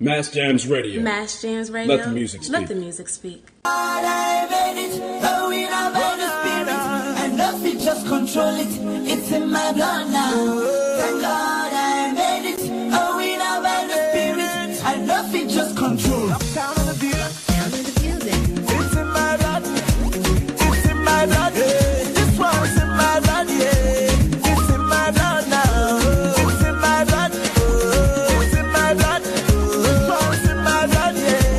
Mass Jams Radio. Mass Jams Radio. Let the music speak. Let the music speak. I made it, oh, in our the spirit, and nothing just control it. It's in my blood now. Thank God I made it, oh, in our the spirit, and nothing just control. Down on the building. It's in my blood. It's in my blood. Yeah. This one's in my blood. Yeah. It's in my blood now. It's in my blood. It's in my blood. This one's in my blood. Yeah.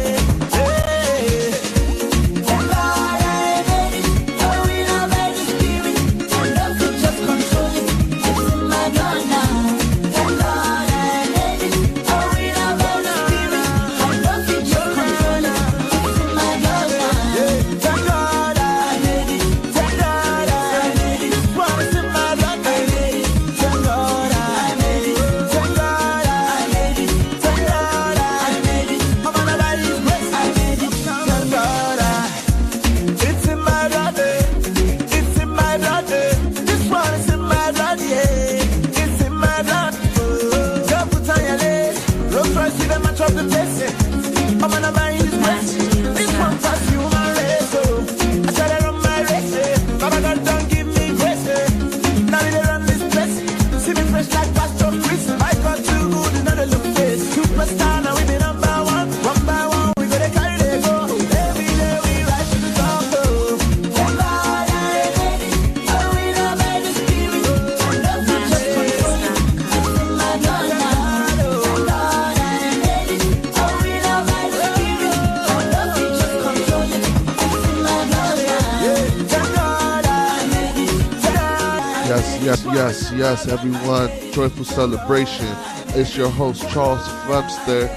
Yes, everyone. Joyful celebration. It's your host, Charles Fremster.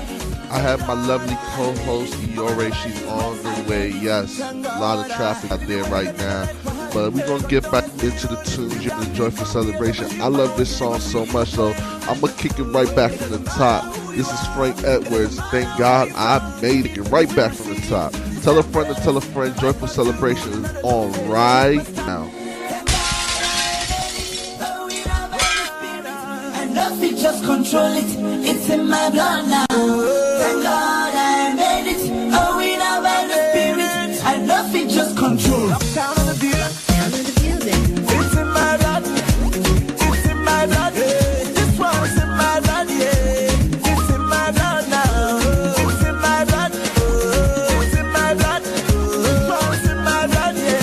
I have my lovely co-host, Iore. She's on the way. Yes, a lot of traffic out there right now. But we're going to get back into the tunes, the Joyful Celebration. I love this song so much, so I'm going to kick it right back from the top. This is Frank Edwards. Thank God I made it right back from the top. Tell a friend to tell a friend. Joyful Celebration is on right now. Nothing just control it, it's in my blood now. Thank God I made it, oh, in our the spirit, and nothing just control. Down on the building, it's in my blood, it's in my blood, yeah. This one's in my blood, yeah. It's in my blood now, it's in my blood, it's in my blood, this one's in my blood, yeah.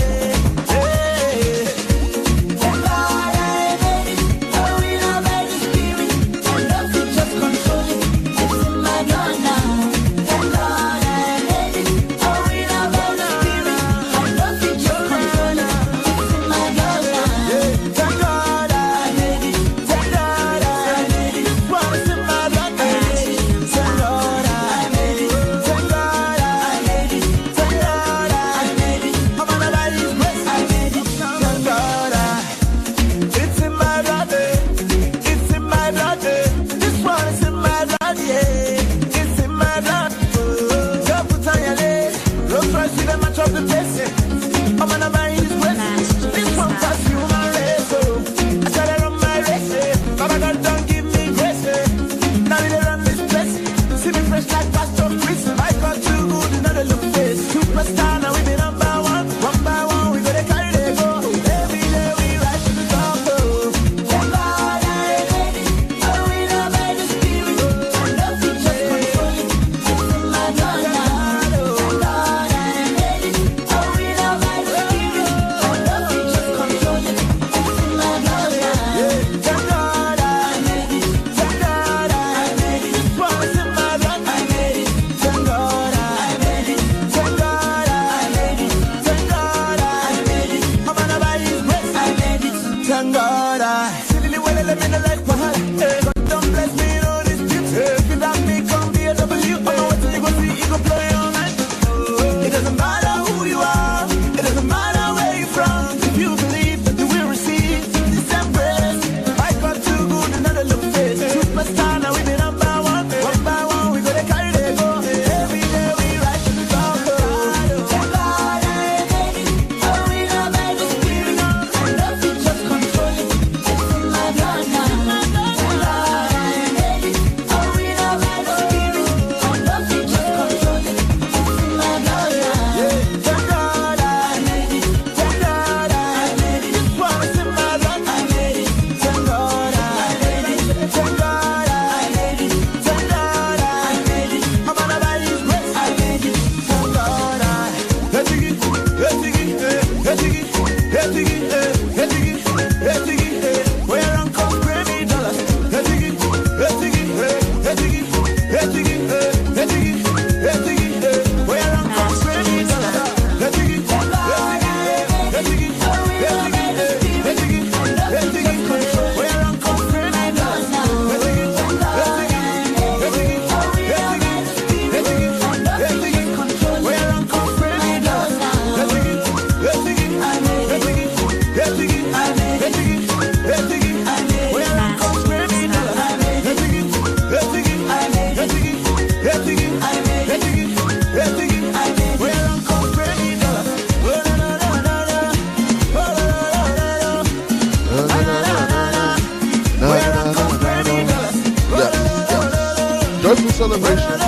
Celebration.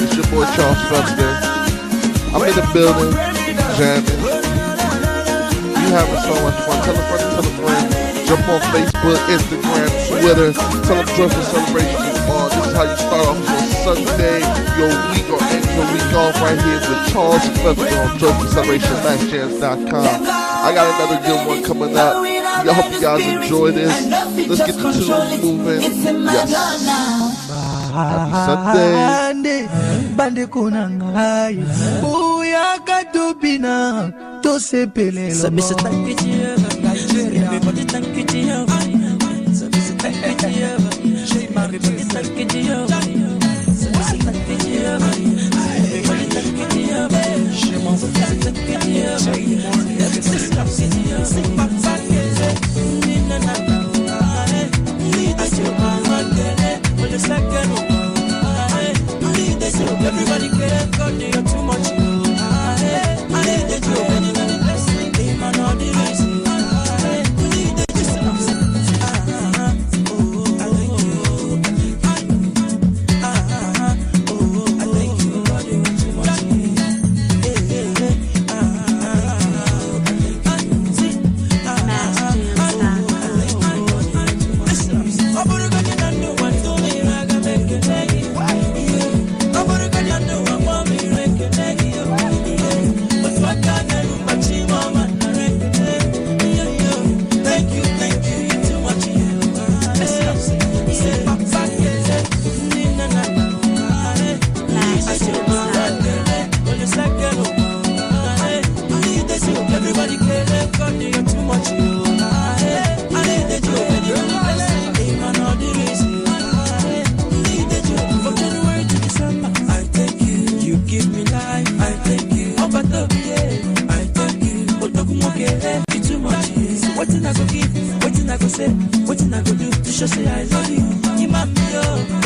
It's your boy Charles Webster. I'm in the building, jamming. You having so much fun. Tell a friend, tell a friend. Jump on Facebook, Instagram, Twitter. Tell them Joyful Celebration is on. This is how you start off your Sunday, your week, or end your week off right here with Charles Webster on Joyful Celebration, MaxJams.com. I got another good one coming up. I hope you guys enjoy this. Let's get the tunes moving. Yes. Happy Sunday. Bande kunangai buya kadubina to sepele so Mr. Thank you Nigeria everybody thank you so Mr. thank you everybody thank you so Mr. thank you everybody thank everybody can go to you too much. I need the joy and the blessing. They man all the reason. We need the just I thank you. I thank you.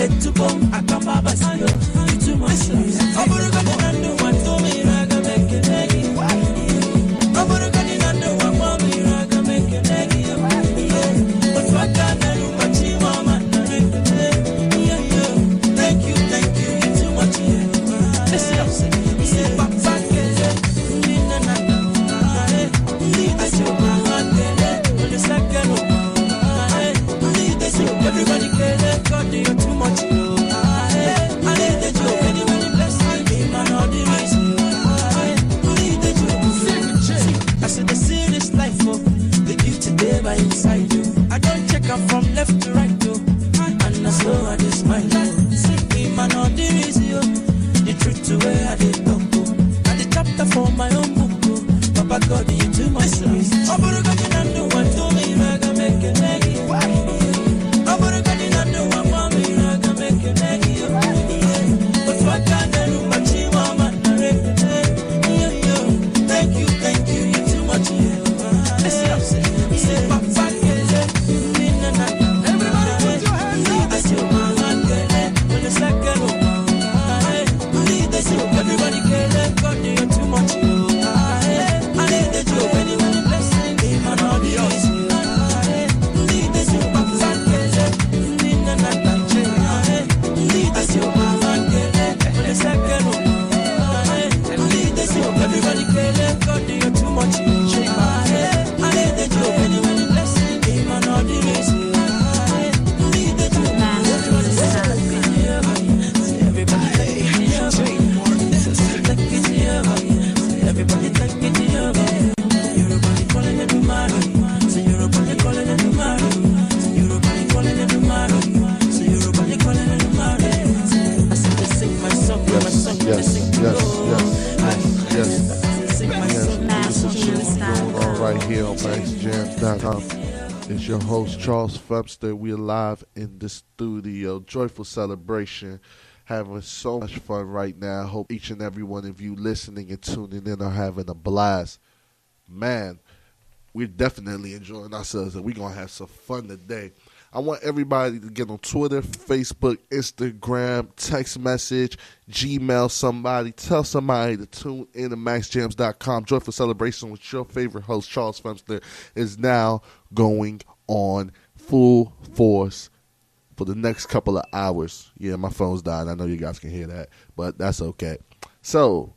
God, you too much. It's your host, Charles Webster. We're live in the studio. Joyful Celebration. Having so much fun right now. Hope each and every one of you listening and tuning in are having a blast. Man, we're definitely enjoying ourselves, and we're going to have some fun today. I want everybody to get on Twitter, Facebook, Instagram, text message, Gmail somebody. Tell somebody to tune in to MaxJams.com. Joyful Celebration with your favorite host, Charles Webster, is now going on full force for the next couple of hours. Yeah, my phone's dying. I know you guys can hear that, but that's okay. So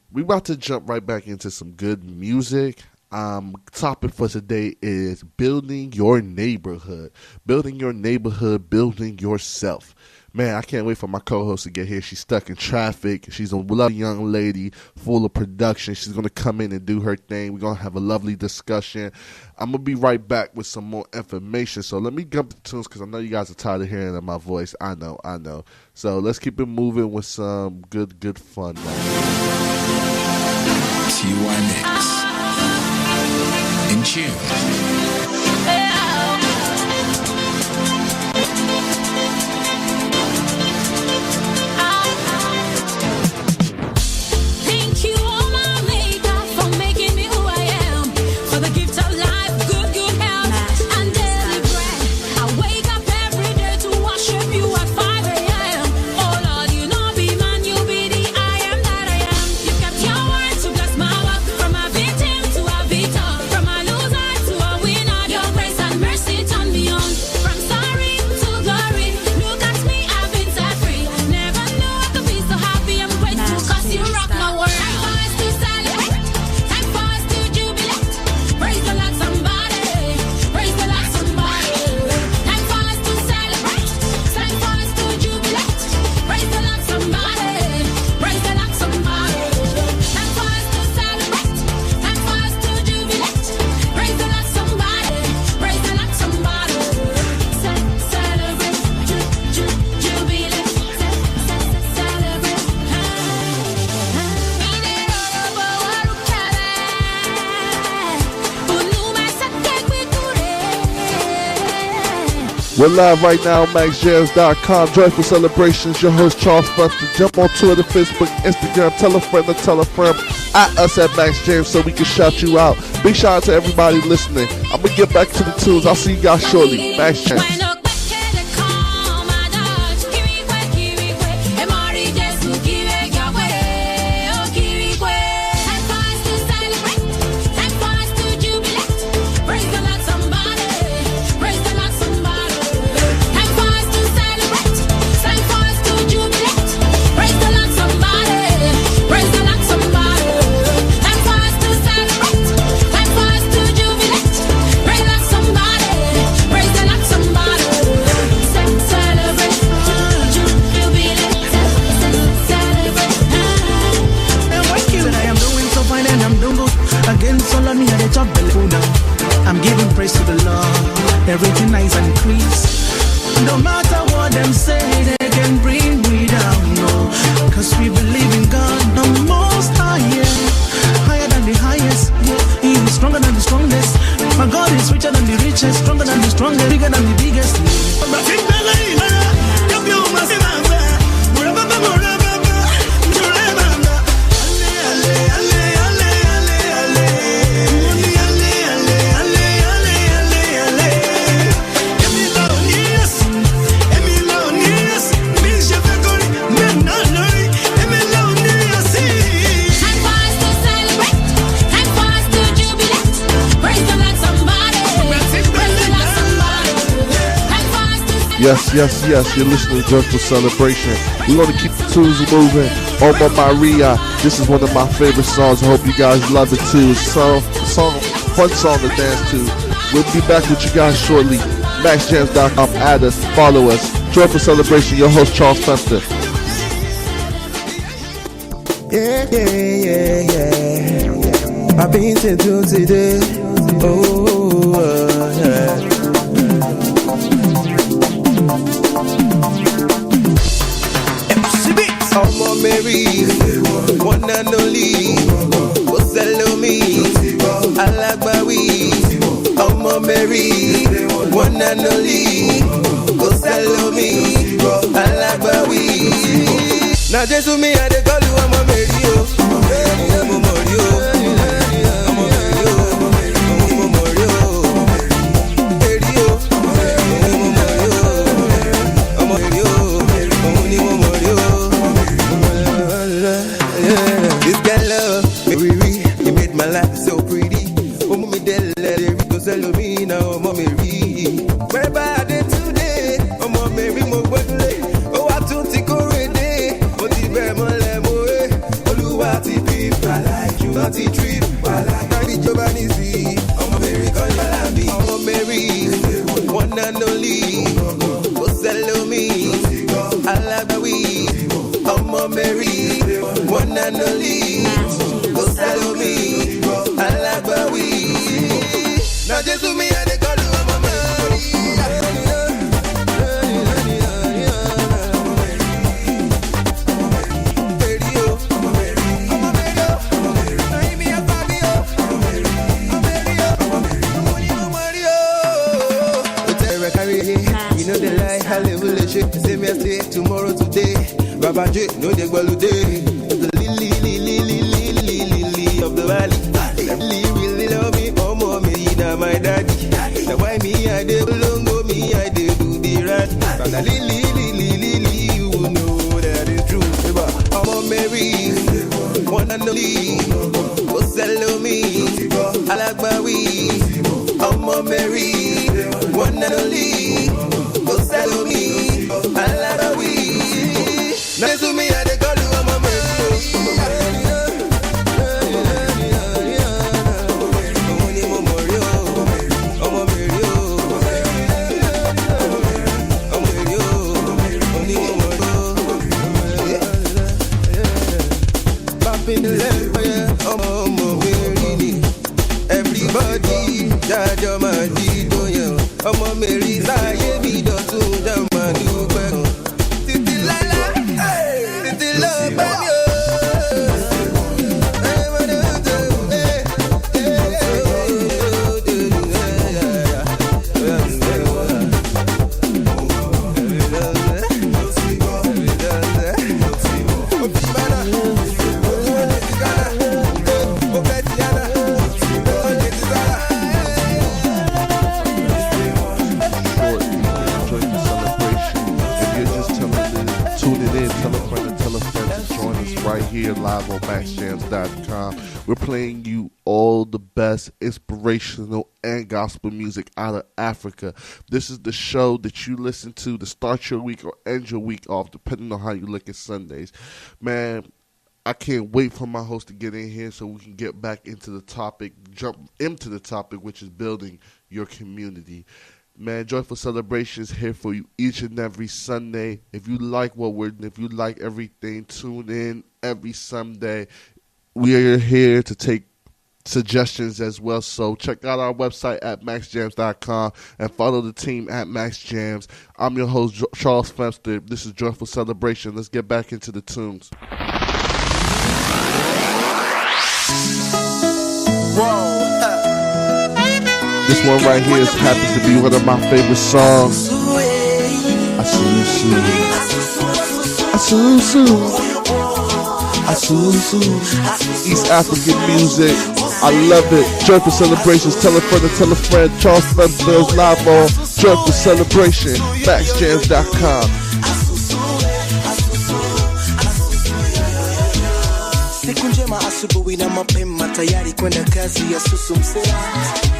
we about to jump right back into some good music. Topic for today is building your neighborhood. Building your neighborhood, building yourself. Man, I can't wait for my co-host to get here. She's stuck in traffic. She's a lovely young lady, full of production. She's going to come in and do her thing. We're going to have a lovely discussion. I'm going to be right back with some more information. So let me jump to tunes because I know you guys are tired of hearing my voice. I know. So let's keep it moving with some good fun. T1X. In tune. We're live right now on MaxJams.com. Joyful celebrations. Your host Charles Fuster. Jump on Twitter, Facebook, Instagram. Tell a friend to tell a friend. At us at Max Jams so we can shout you out. Big shout out to everybody listening. I'm gonna get back to the tunes. I'll see you guys shortly. Max Jams. I'm giving praise to the Lord. Everything nice and increase. No matter what them say, they can bring me down. No, cause we believe in God, the most high, yeah. Higher than the highest, yeah. He is stronger than the strongest. My God is richer than the richest, stronger than the strongest, bigger than the biggest. Yes, you're listening to Joyful Celebration. We're going to keep the tunes moving. Oma Maria, this is one of my favorite songs. I hope you guys love it too. It's a fun song to dance to. We'll be back with you guys shortly. MaxJams.com, add us, follow us. Joyful Celebration, your host Charles Fester. Yeah. I've been to do today. Yeah. Ọmọ Mary, one and only, ó sẹ́lẹ̀ omi, alágbàwí. Ọmọ Mary, one and only, ó sẹ́lẹ̀ omi, alágbàwí. Na Jésù mi I dey call you Ọmọ Mary o, ọmọ Mary o, ọmọ Mary o, ọmọ Mary o, Mary o, ọmọ Mary o, òun ni mo Mary o. This girl love, Mary, you made my life so pretty. Oh, mommy, go sell me now, Mary. Wherever I did today, oh, Mary, Mary, one and only. Go follow me, Alagbawi. Now just to me and they call you Mama Mary. You know the lie, hallelujah, shake. Say me a stay tomorrow today. Baba J, no they go today. The lily of the valley. Really love me, oh mommy, now my daddy. Now why me I did longo, me I did do the rat. The lily, you will know that it's true. Oh Mary, one and only. Oh sell me, Alagbawi. Oh Mary, one and only. Oh sell me, Alagbawi. Now to me I dey call you Mama Mary. Everybody, judge your man, ọmọ Mary sáyé mi dọ̀tún jàmá dúpẹ́ títí lálá títí lọ bá mi o. Here live on MaxJams.com. We're playing you all the best inspirational and gospel music out of Africa. This is the show that you listen to start your week or end your week off, depending on how you look at Sundays. Man, I can't wait for my host to get in here so we can get back into the topic, jump into the topic, which is building your community. Man, Joyful Celebrations here for you each and every Sunday. If you like if you like everything, tune in every Sunday. We are here to take suggestions as well. So check out our website at MaxJams.com and follow the team at MaxJams. I'm your host, Charles Femster. This is Joyful Celebration. Let's get back into the tunes. Whoa. This one right here happens to be one of my favorite songs. East African music. I love it. Joyful Celebrations. Tell a friend and tell a friend. Charles Femster's live on Joyful Celebration. MaxJams.com. Siku njema asubuhi na mapema tayari kwenda kazi ya susumse.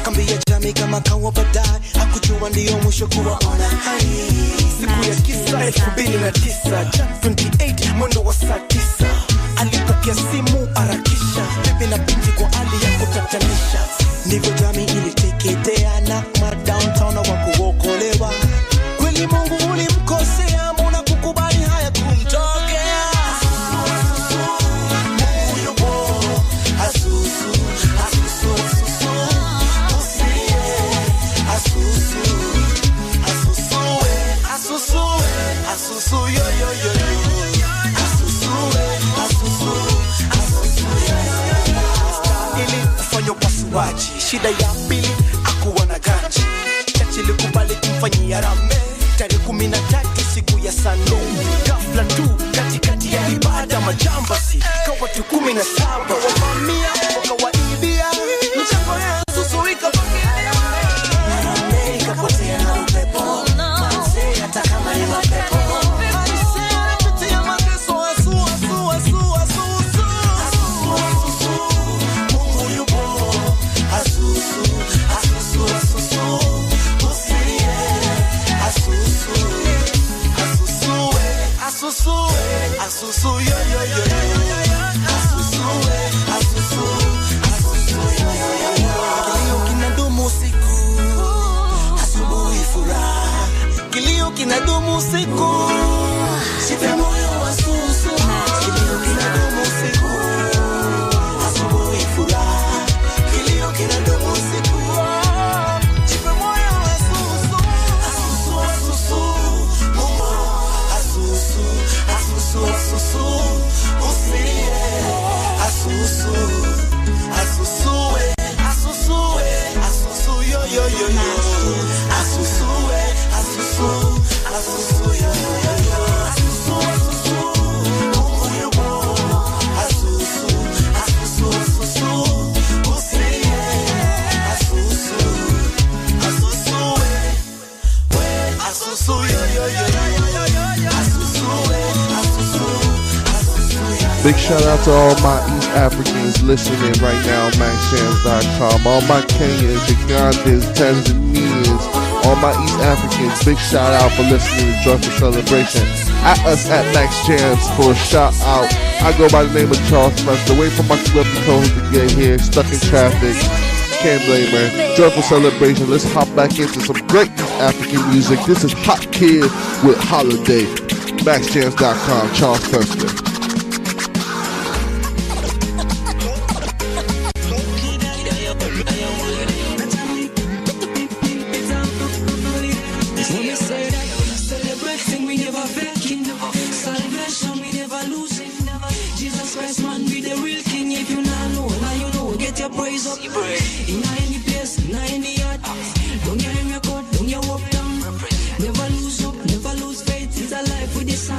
Kambi ya jamii kama kawa badai hakujua ndiyo mwisho kuwaona hai. Siku ya kisa 2009 28 mwendo wa saa 9 alipokea simu harakisha bibi na binti kwa hali ya kutatanisha. Ndivyo jamii iliteketea na downtown wa kuokolewa. Kweli Mungu ulimkosea mbona kukubali haya kumtokea. Shida ya pili akuwa na ganji chachi likubali kumfanyia rame tarehe 13 siku ya Sunday. Ghafla tu katikati ya ibada majambasi kwa watu 17 wavamia wakawaibia mchango ya Yesu ikapotea ikapotea na upepo manze hata kama ni mapepo. Asusu yo yo yo Asusu kilio kinadumu usiku asubuhi furaha kilio kinadumu usiku sipe moyo asusu Big shout out to all my East Africans listening right now on MaxJams.com. All my Kenyans, Ugandans, Tanzanians, all my East Africans, big shout out for listening to Joyful Celebration. At us at Max Jams for a shout out. I go by the name of Charles Spencer. Wait for my celebrity co-host to get here. Stuck in traffic. Can't blame her. Joyful Celebration. Let's hop back into some great East African music. This is Hot Kid with Holiday. MaxJams.com. Charles Spencer.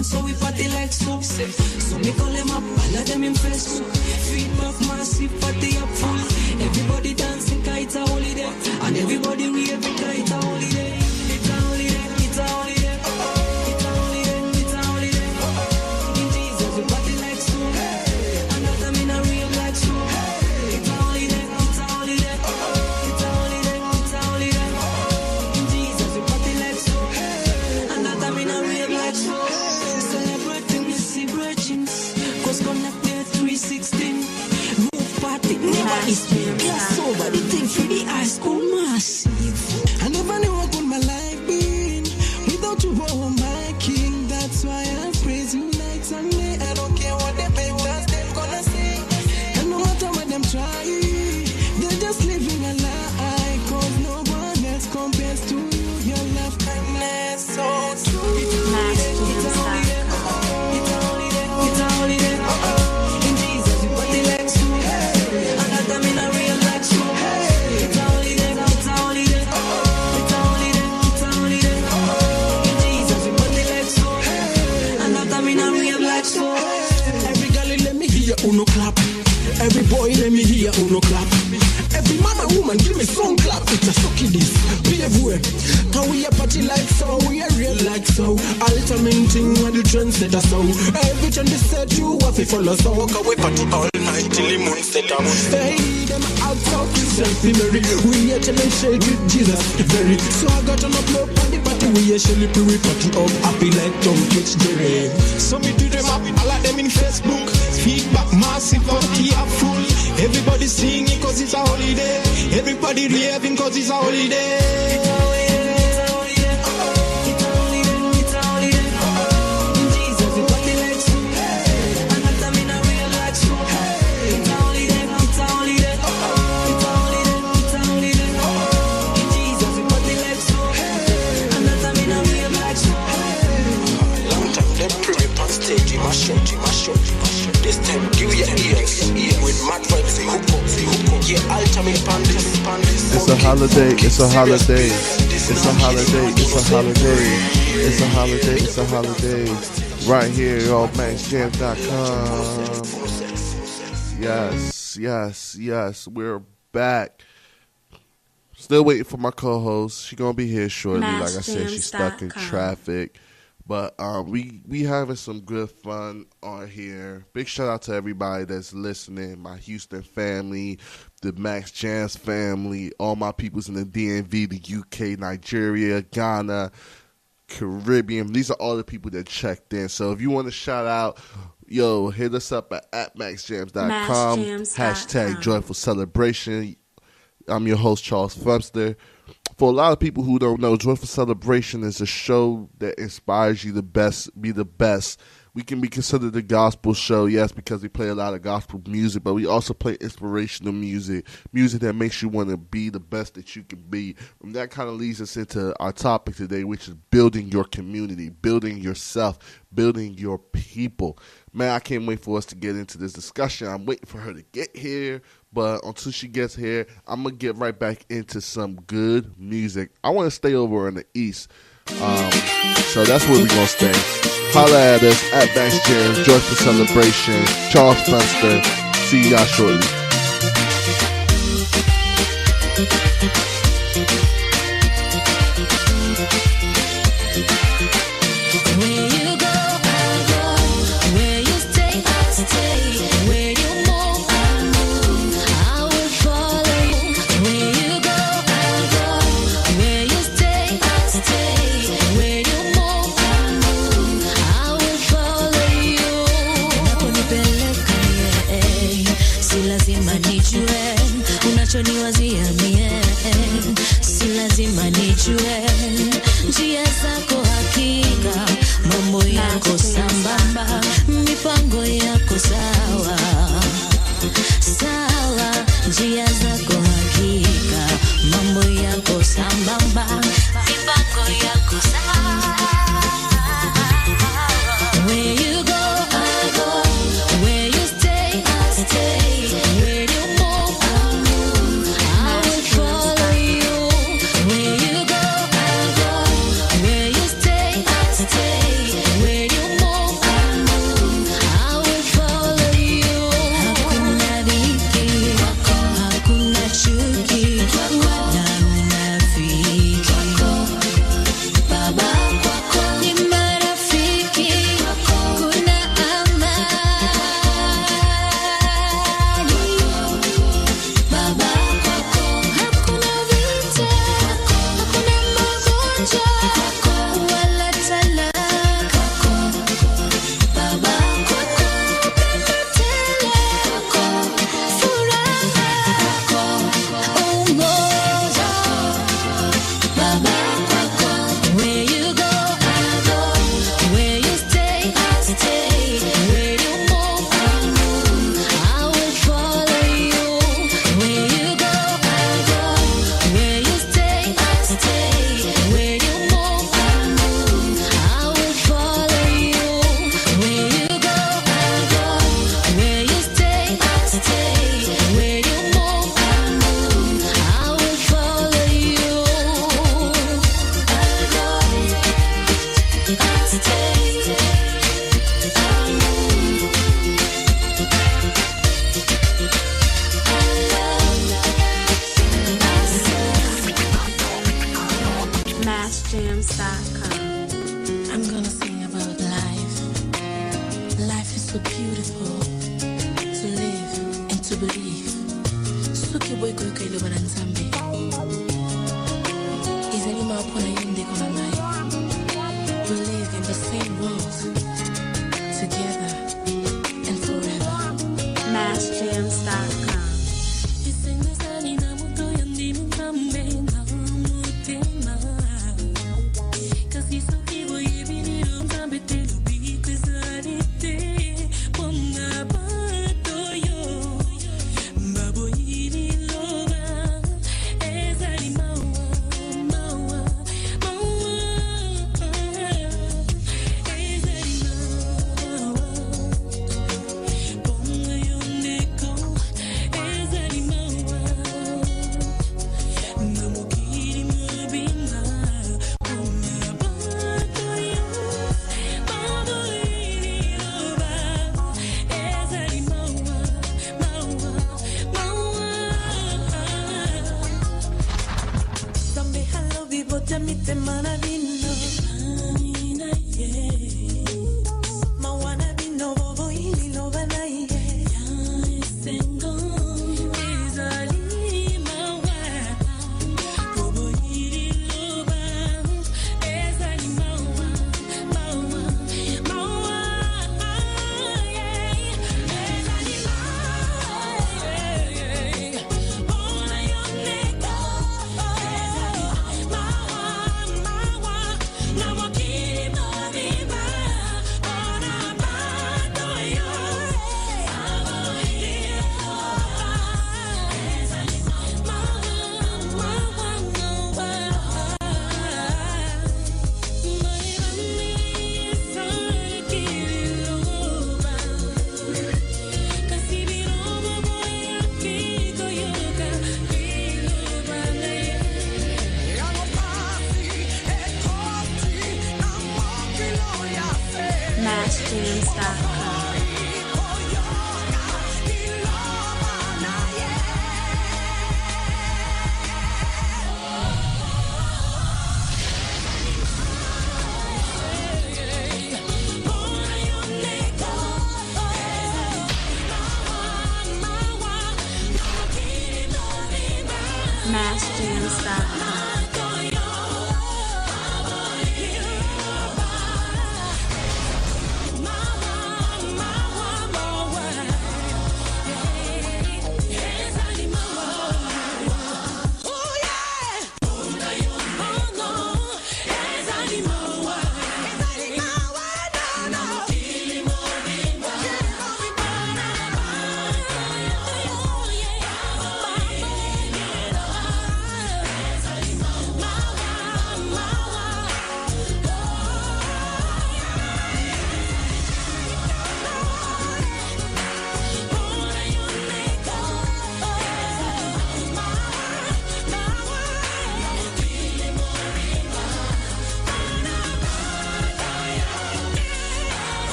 So we party like so. So me call them up, I let them in Facebook. Feedback massive, party up full. Everybody dancing, it's a holiday. And everybody raving, it's a holiday. It's a holiday, it's a holiday. It's a holiday, it's a holiday. In Jesus we party like so. And that I'm in a real like so. It's a holiday, it's a holiday. It's a holiday, it's a holiday. In Jesus we party like so. And that I'm in a real like so. Cause connected 316 Roof party, never is glass over the thing for the high school massive. I never knew what would my life been without you, oh my king. That's why I praise you night and day. I don't care what they pay, cause them gonna say. And no matter what them try, they're just living a lie. Cause no one else compares to you. Your love, kindness, so true. Uno clap. Every boy let me hear uno clap. Every man and woman give me some clap. It's a shocky this. Behave way. Can we a party like so? We a real like so. Alternating when the trend set us so. Every trend they set you have to follow so. Can we party all night till the moon set up. Hey, them out so Christian Mary. We here chillin' shake with Jesus. Very. So I got on upload on the party. We here shell we party up. Happy like Tom Kitch Jerry. So me do them up. I like them in Facebook. Feedback massive, party up full. Everybody singing cause it's a holiday. Everybody raving cause it's a holiday. It's a holiday, it's a holiday. It's a holiday, it's a holiday. In Jesus we party like so. And that I'm in a real like so. It's a holiday, it's a holiday. It's a holiday, it's a holiday. In Jesus we party like so. And that I'm in a real like so. Long time them pretty on stage, my shot. This time, give your ears with mad vibes, hook up, yeah, ultimate pandis. It's a holiday, it's a holiday, it's a holiday, it's a holiday, it's a holiday, it's a holiday. Right here on MaxJams.com. Yes, we're back. Still waiting for my co-host. She's gonna be here shortly. Like I said, she's stuck in traffic. But we having some good fun on here. Big shout out to everybody that's listening. My Houston family, the Max Jams family, all my peoples in the DMV, the UK, Nigeria, Ghana, Caribbean. These are all the people that checked in. So if you want to shout out, yo, hit us up at MaxJams.com. Hashtag Joyful Celebration. I'm your host, Charles Fumster. For a lot of people who don't know, Joyful Celebration is a show that inspires you to be the best. We can be considered a gospel show, yes, because we play a lot of gospel music, but we also play inspirational music that makes you want to be the best that you can be. And that kind of leads us into our topic today, which is building your community, building yourself, building your people. Man, I can't wait for us to get into this discussion. I'm waiting for her to get here. But until she gets here, I'm going to get right back into some good music. I want to stay over in the East. So that's where we're going to stay. Holla at us at Max Jams, Joyful Celebration, Charles Funster. See y'all shortly. Where you go, I go. Where you stay, I stay. unachoniwazia mie, si lazima nijue njia zako, hakika mambo yako sambamba, mipango yako sawa sawa, njia zako hakika mambo yako sambamba, mipango yako sawa. Where you go, I go. Where you stay, I stay. Where you move, I move. I will follow you. Where you go, I go. Where you stay, I stay. Where you move, I move. I will follow you. Hakuna dhiki, hakuna chuki, na unafiki. Baba kwako ni marafiki, kuna amani. Baba kwako hakuna vita, hakuna magonjwa wala talaka. Baba kwako upendo tele, furaha, umoja. Baba kwako, where you go, I go. Where you stay, I stay. Where you move, I move. I will follow you. Where you go, I go. Where you stay, I stay. Where you move, I move. I will follow you. Where you go, I go. Where you stay, I stay. Where you move, I move. I will follow you. I go, I stay. MassJams.com. I'm gonna sing about life. Life is so beautiful to live and to believe. Suki boy ko kailo baranzambe. Izali maupona yende kona mai. We live in the same world, together and forever. MassJams.com. MassJams.com. MassJams.com.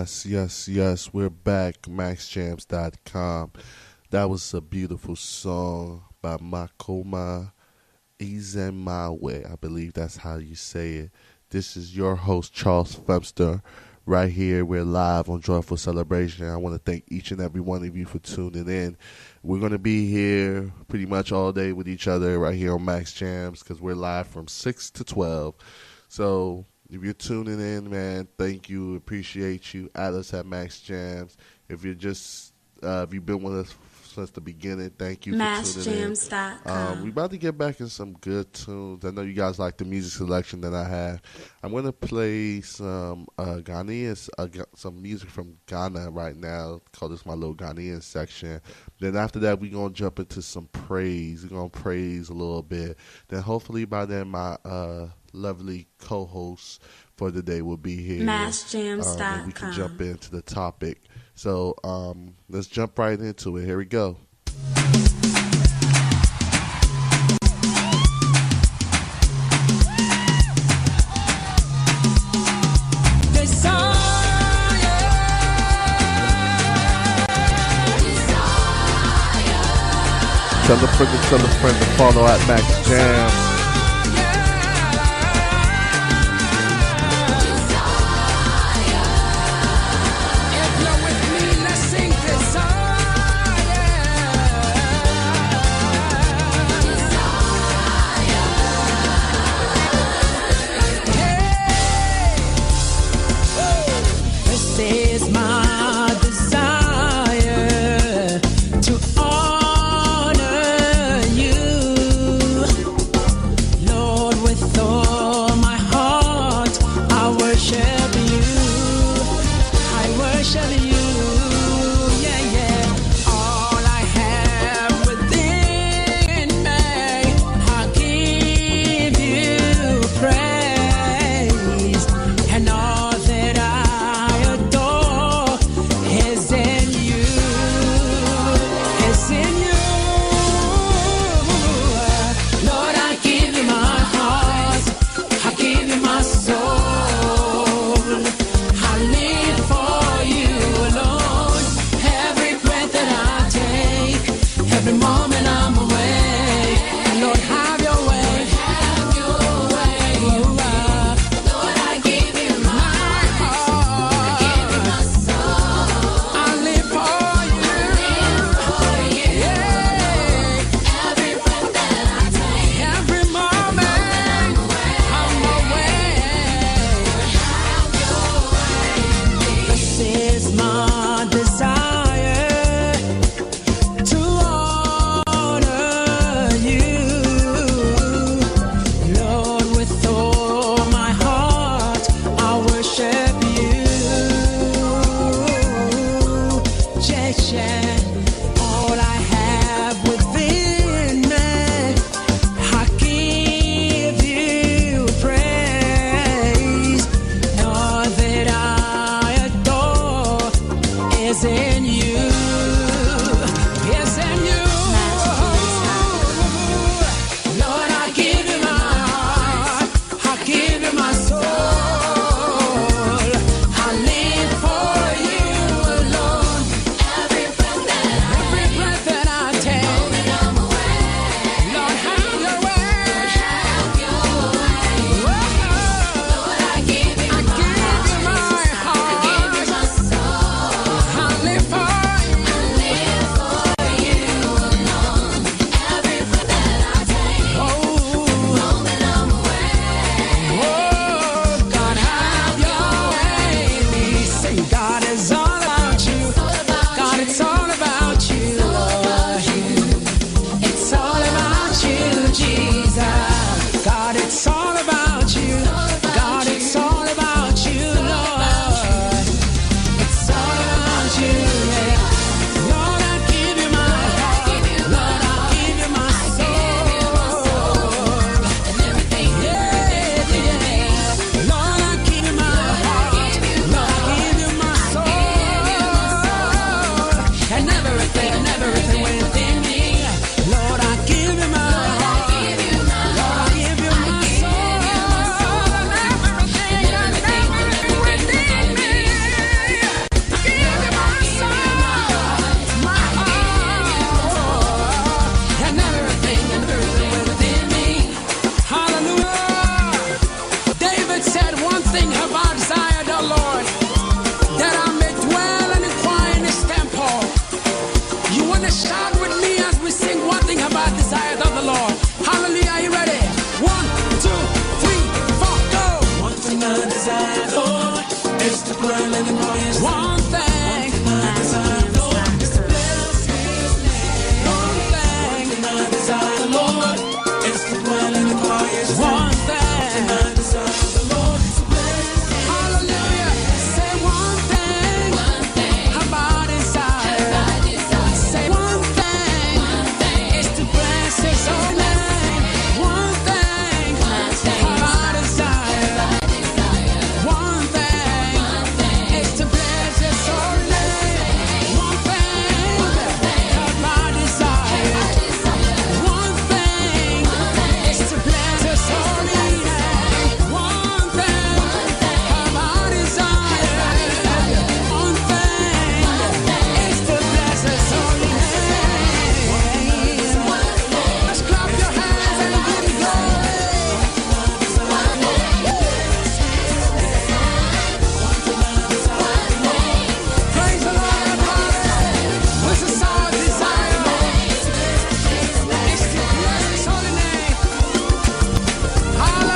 Yes. We're back. MaxJams.com. That was a beautiful song by Makoma Izemawe. I believe that's how you say it. This is your host, Charles Femster. Right here, we're live on Joyful Celebration. I want to thank each and every one of you for tuning in. We're going to be here pretty much all day with each other right here on Max Jams because we're live from 6 to 12. So if you're tuning in, man, thank you. Appreciate you. Add us at Max Jams. If you're just, if you've been with us since the beginning, thank you for tuning in. MaxJams.com. We're about to get back in some good tunes. I know you guys like the music selection that I have. I'm going to play some Ghanaian, some music from Ghana right now. Call this my little Ghanaian section. Then after that, we're going to jump into some praise. We're going to praise a little bit. Then hopefully by then, my lovely co-host for the day will be here. MaxJams.com. And we can jump into the topic. So let's jump right into it. Here we go. Tell a friend to follow at Max Jam.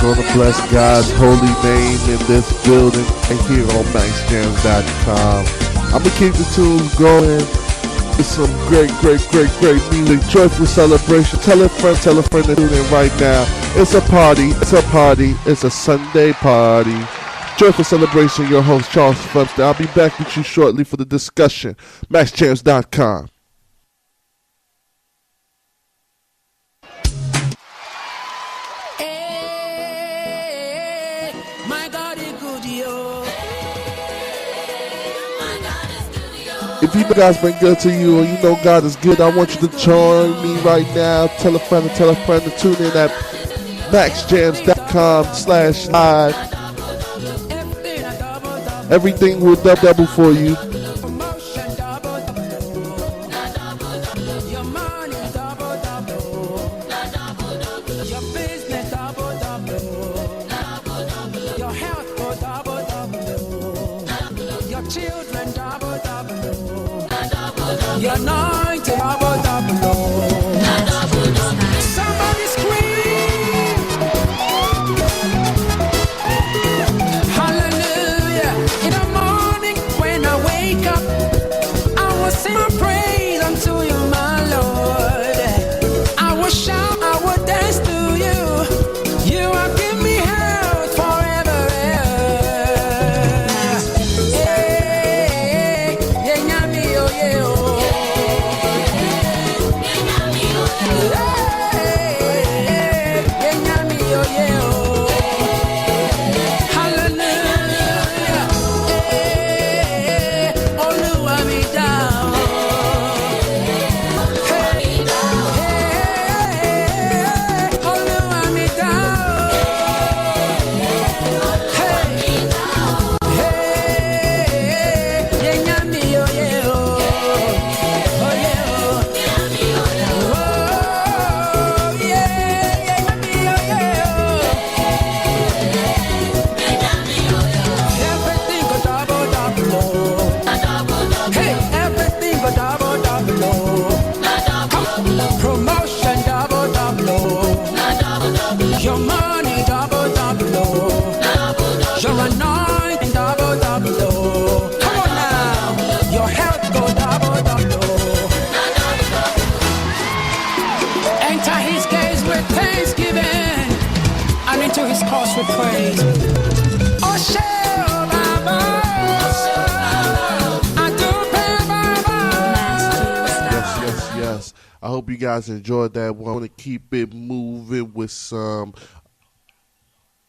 gonna bless God's holy name in this building and here on MaxJams.com. I'm gonna keep the tunes going with some great music. Joyful celebration. Tell a friend to tune in right now. It's a party. It's a Sunday party. Joyful celebration. Your host Charles Flemster. I'll be back with you shortly for the discussion. MaxJams.com. If you guys been good to you or you know God is good, I want you to join me right now. Tell a friend to tune in at maxjams.com/live. Everything will double for you. You're anointed, double. Somebody scream. Hallelujah. In the morning when I wake up, I will sing my praise unto you, my Lord. I will shout, I will dance to you. You have given me health forever. Your money double. Your anointing double. Come on now. Your health go double. Enter his gates with thanksgiving and into his courts with praise. Oh, shall Baba. Yes. I hope you guys enjoyed that. We want to keep it moving with some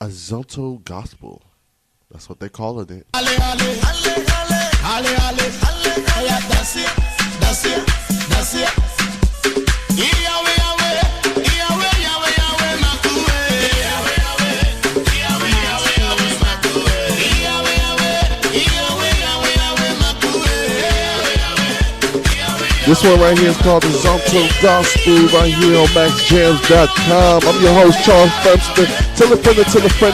Azonto Gospel. That's what they're calling it. That's it. This one right here is called the Zonto Gospel right here on MaxJams.com. I'm your host, Charles Flemster. Tell a friend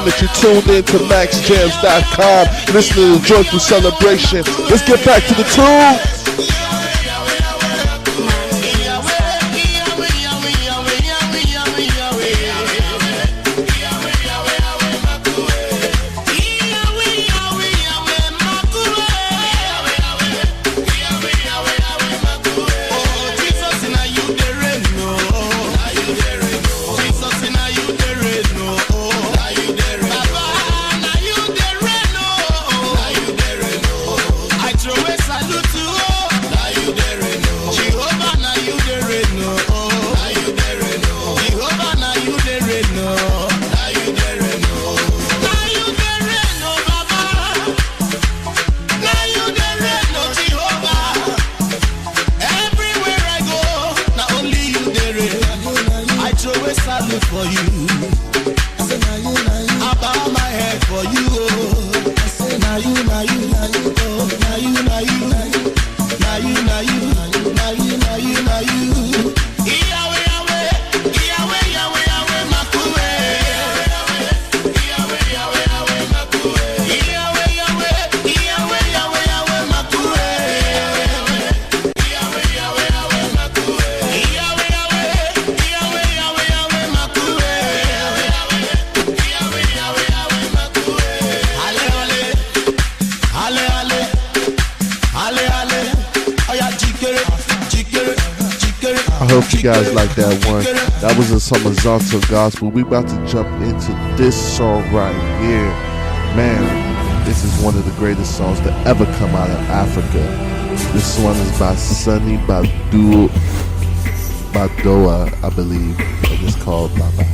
that you tuned in to MaxJams.com. Listening to the Joyful Celebration. Let's get back to the tune. I hope you guys like that one. That was a song of Zonto Gospel. We about to jump into this song right here. Man, this is one of the greatest songs to ever come out of Africa. This one is by Sonnie Badu, I believe. And it's called Baba.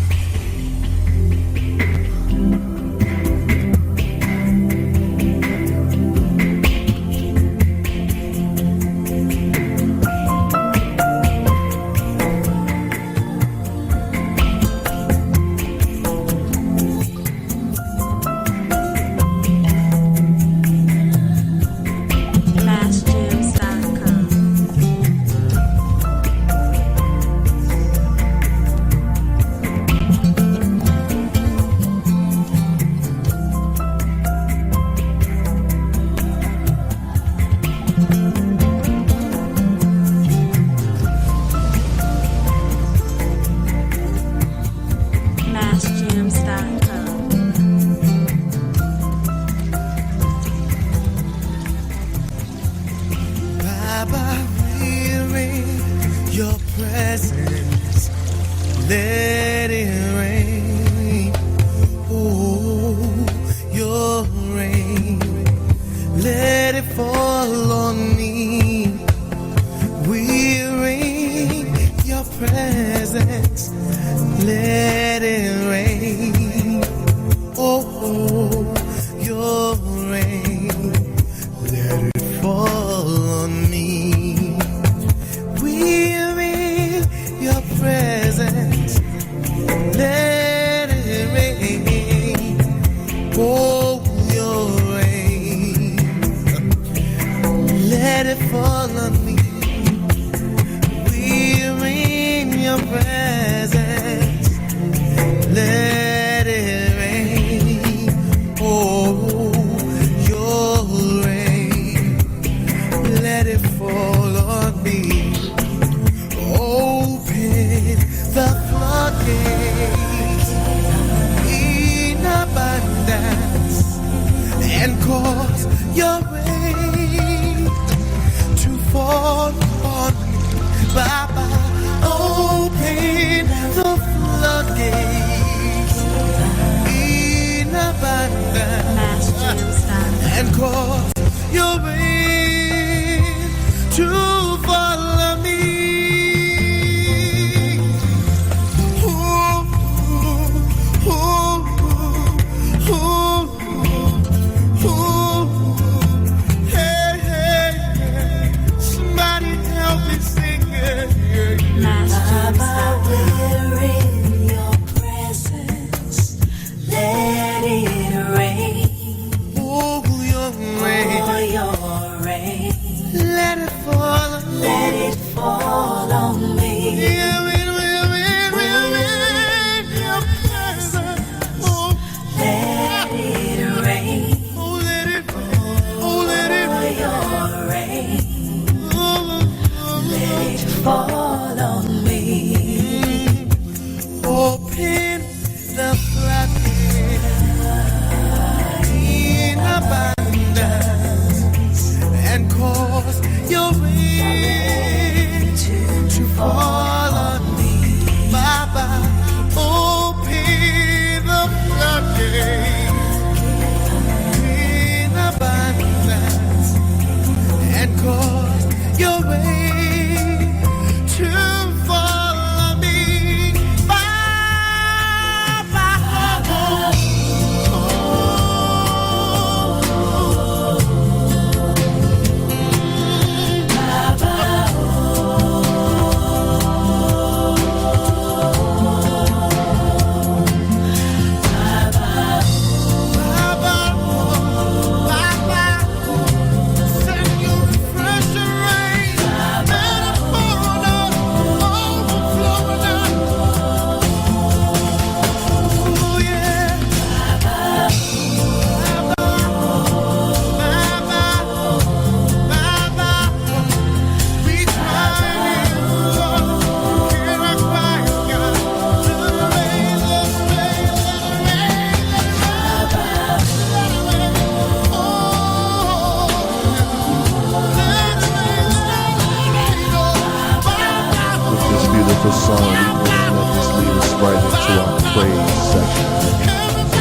beautiful song. We're going to let this lead us right into our praise section.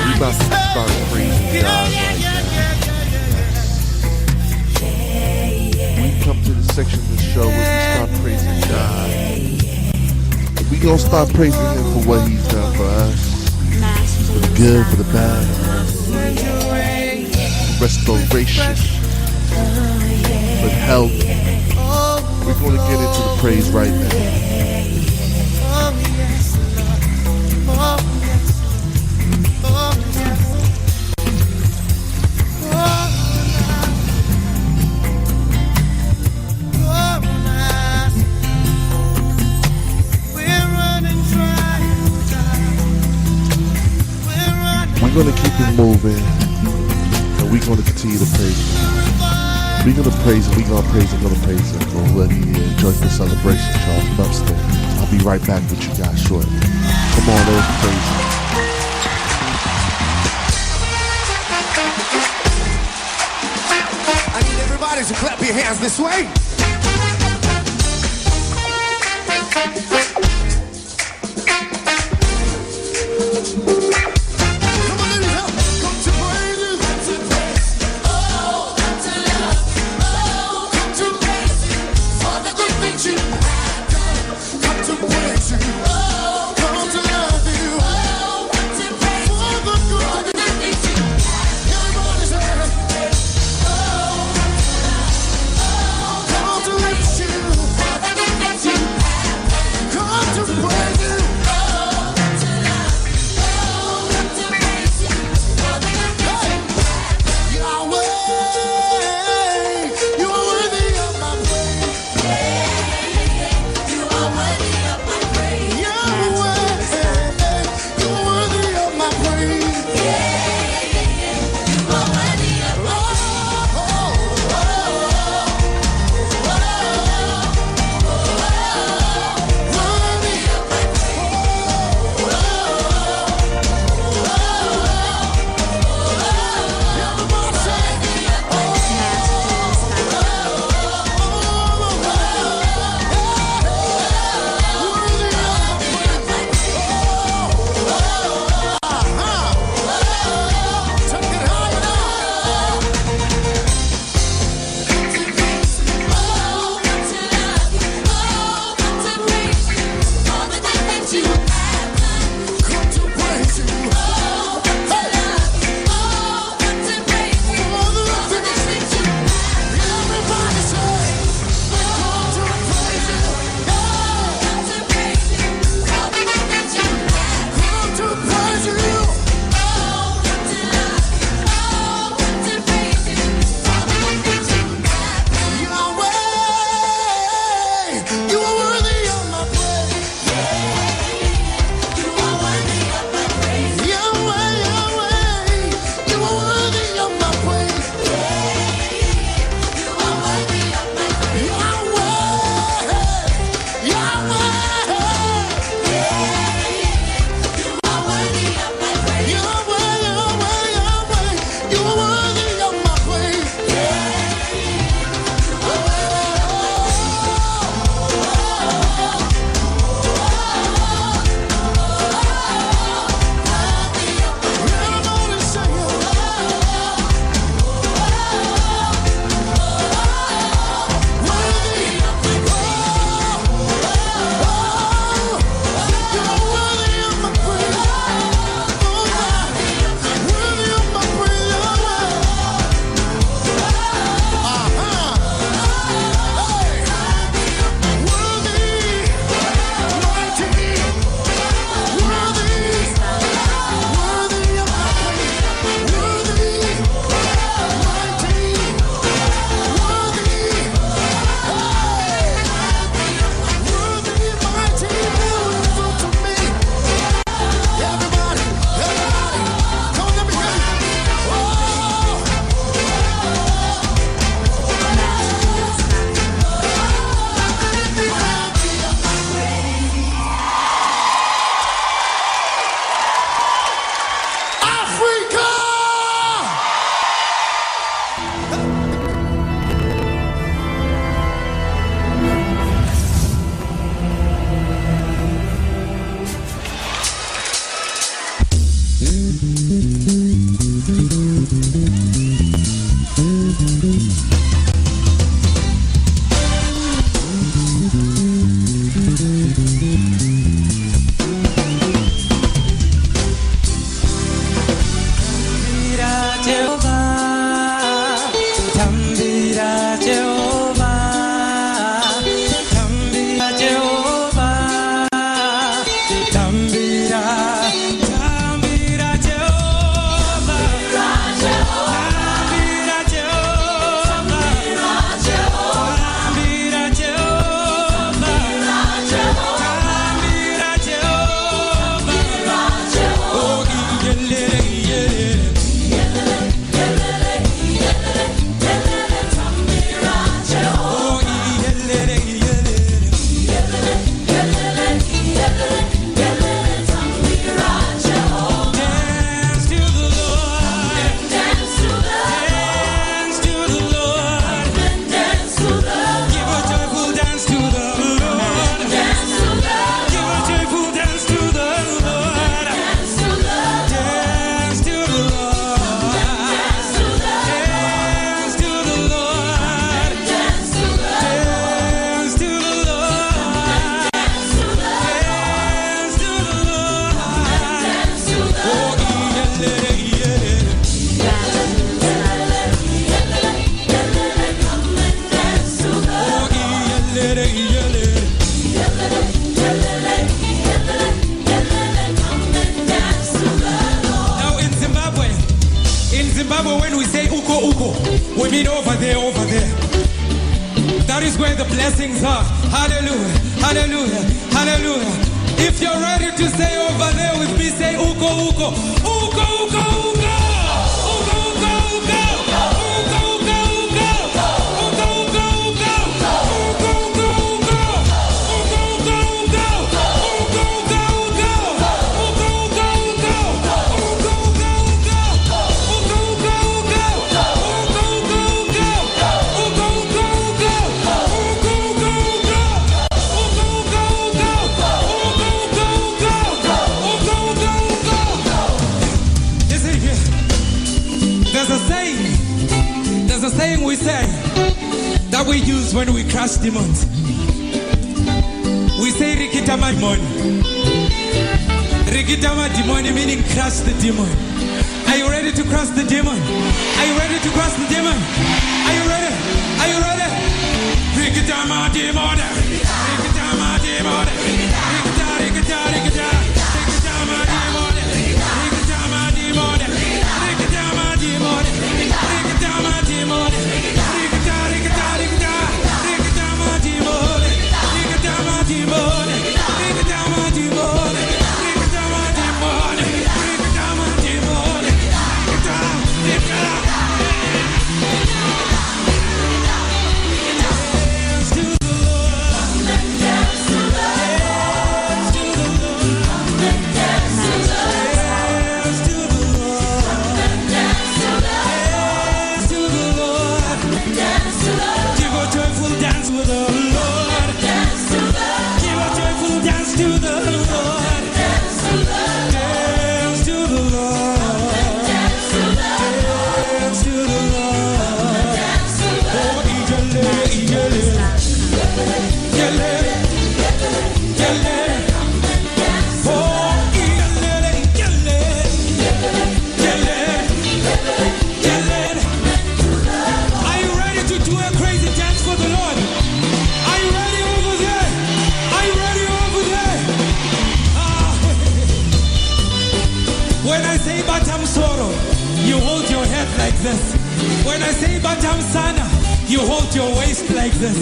We're about to start praising God right now. We come to the section of the show where we start praising God. We gonna start praising Him for what He's done for us, for the good, for the bad, for restoration, for health. We're gonna get into the praise right now. We're going to keep it moving, and we're going to continue to praise Him. We're going to praise Him, we're going to praise Him, we're going to praise Him for what He is. Joyful celebration, Charles Bubster. I'll be right back with you guys shortly. Come on, let's praise Him. I need everybody to clap your hands this way. That is where the blessings are. Hallelujah, hallelujah, hallelujah. If you're ready to say over there with me, say uko, uko, uko, uko, uko. Uko, uko, uko. Uko, uko, uko. Uko, uko, uko. Uko, uko, uko. Uko, uko, uko. Uko, uko, uko. Uko, uko, uko. Uko, uko, uko. Uko, uko, uko. Uko, uko, uko. Uko, uko, uko. Uko, uko, uko. Listen here. There's a saying we say that we use when we crush demons. We say rikitama demon. Rikitama demon meaning crush the demon. Are you ready to crush the demon? Are you ready to crush the demon? Are you ready? Are you ready? Rikitama demon. Rikitama demon. Rikita, rikita, rikita. Rikitama demon. Rikitama demon. Rikitama demon. Rikitama demon. Rikita, rikita, rikita. Rikitama demon. Rikitama demon. Rikitama demon. Rikitama demon. Rikitama demon. Rikita, rikita. Like this. When I say Batam Sana, you hold your waist like this.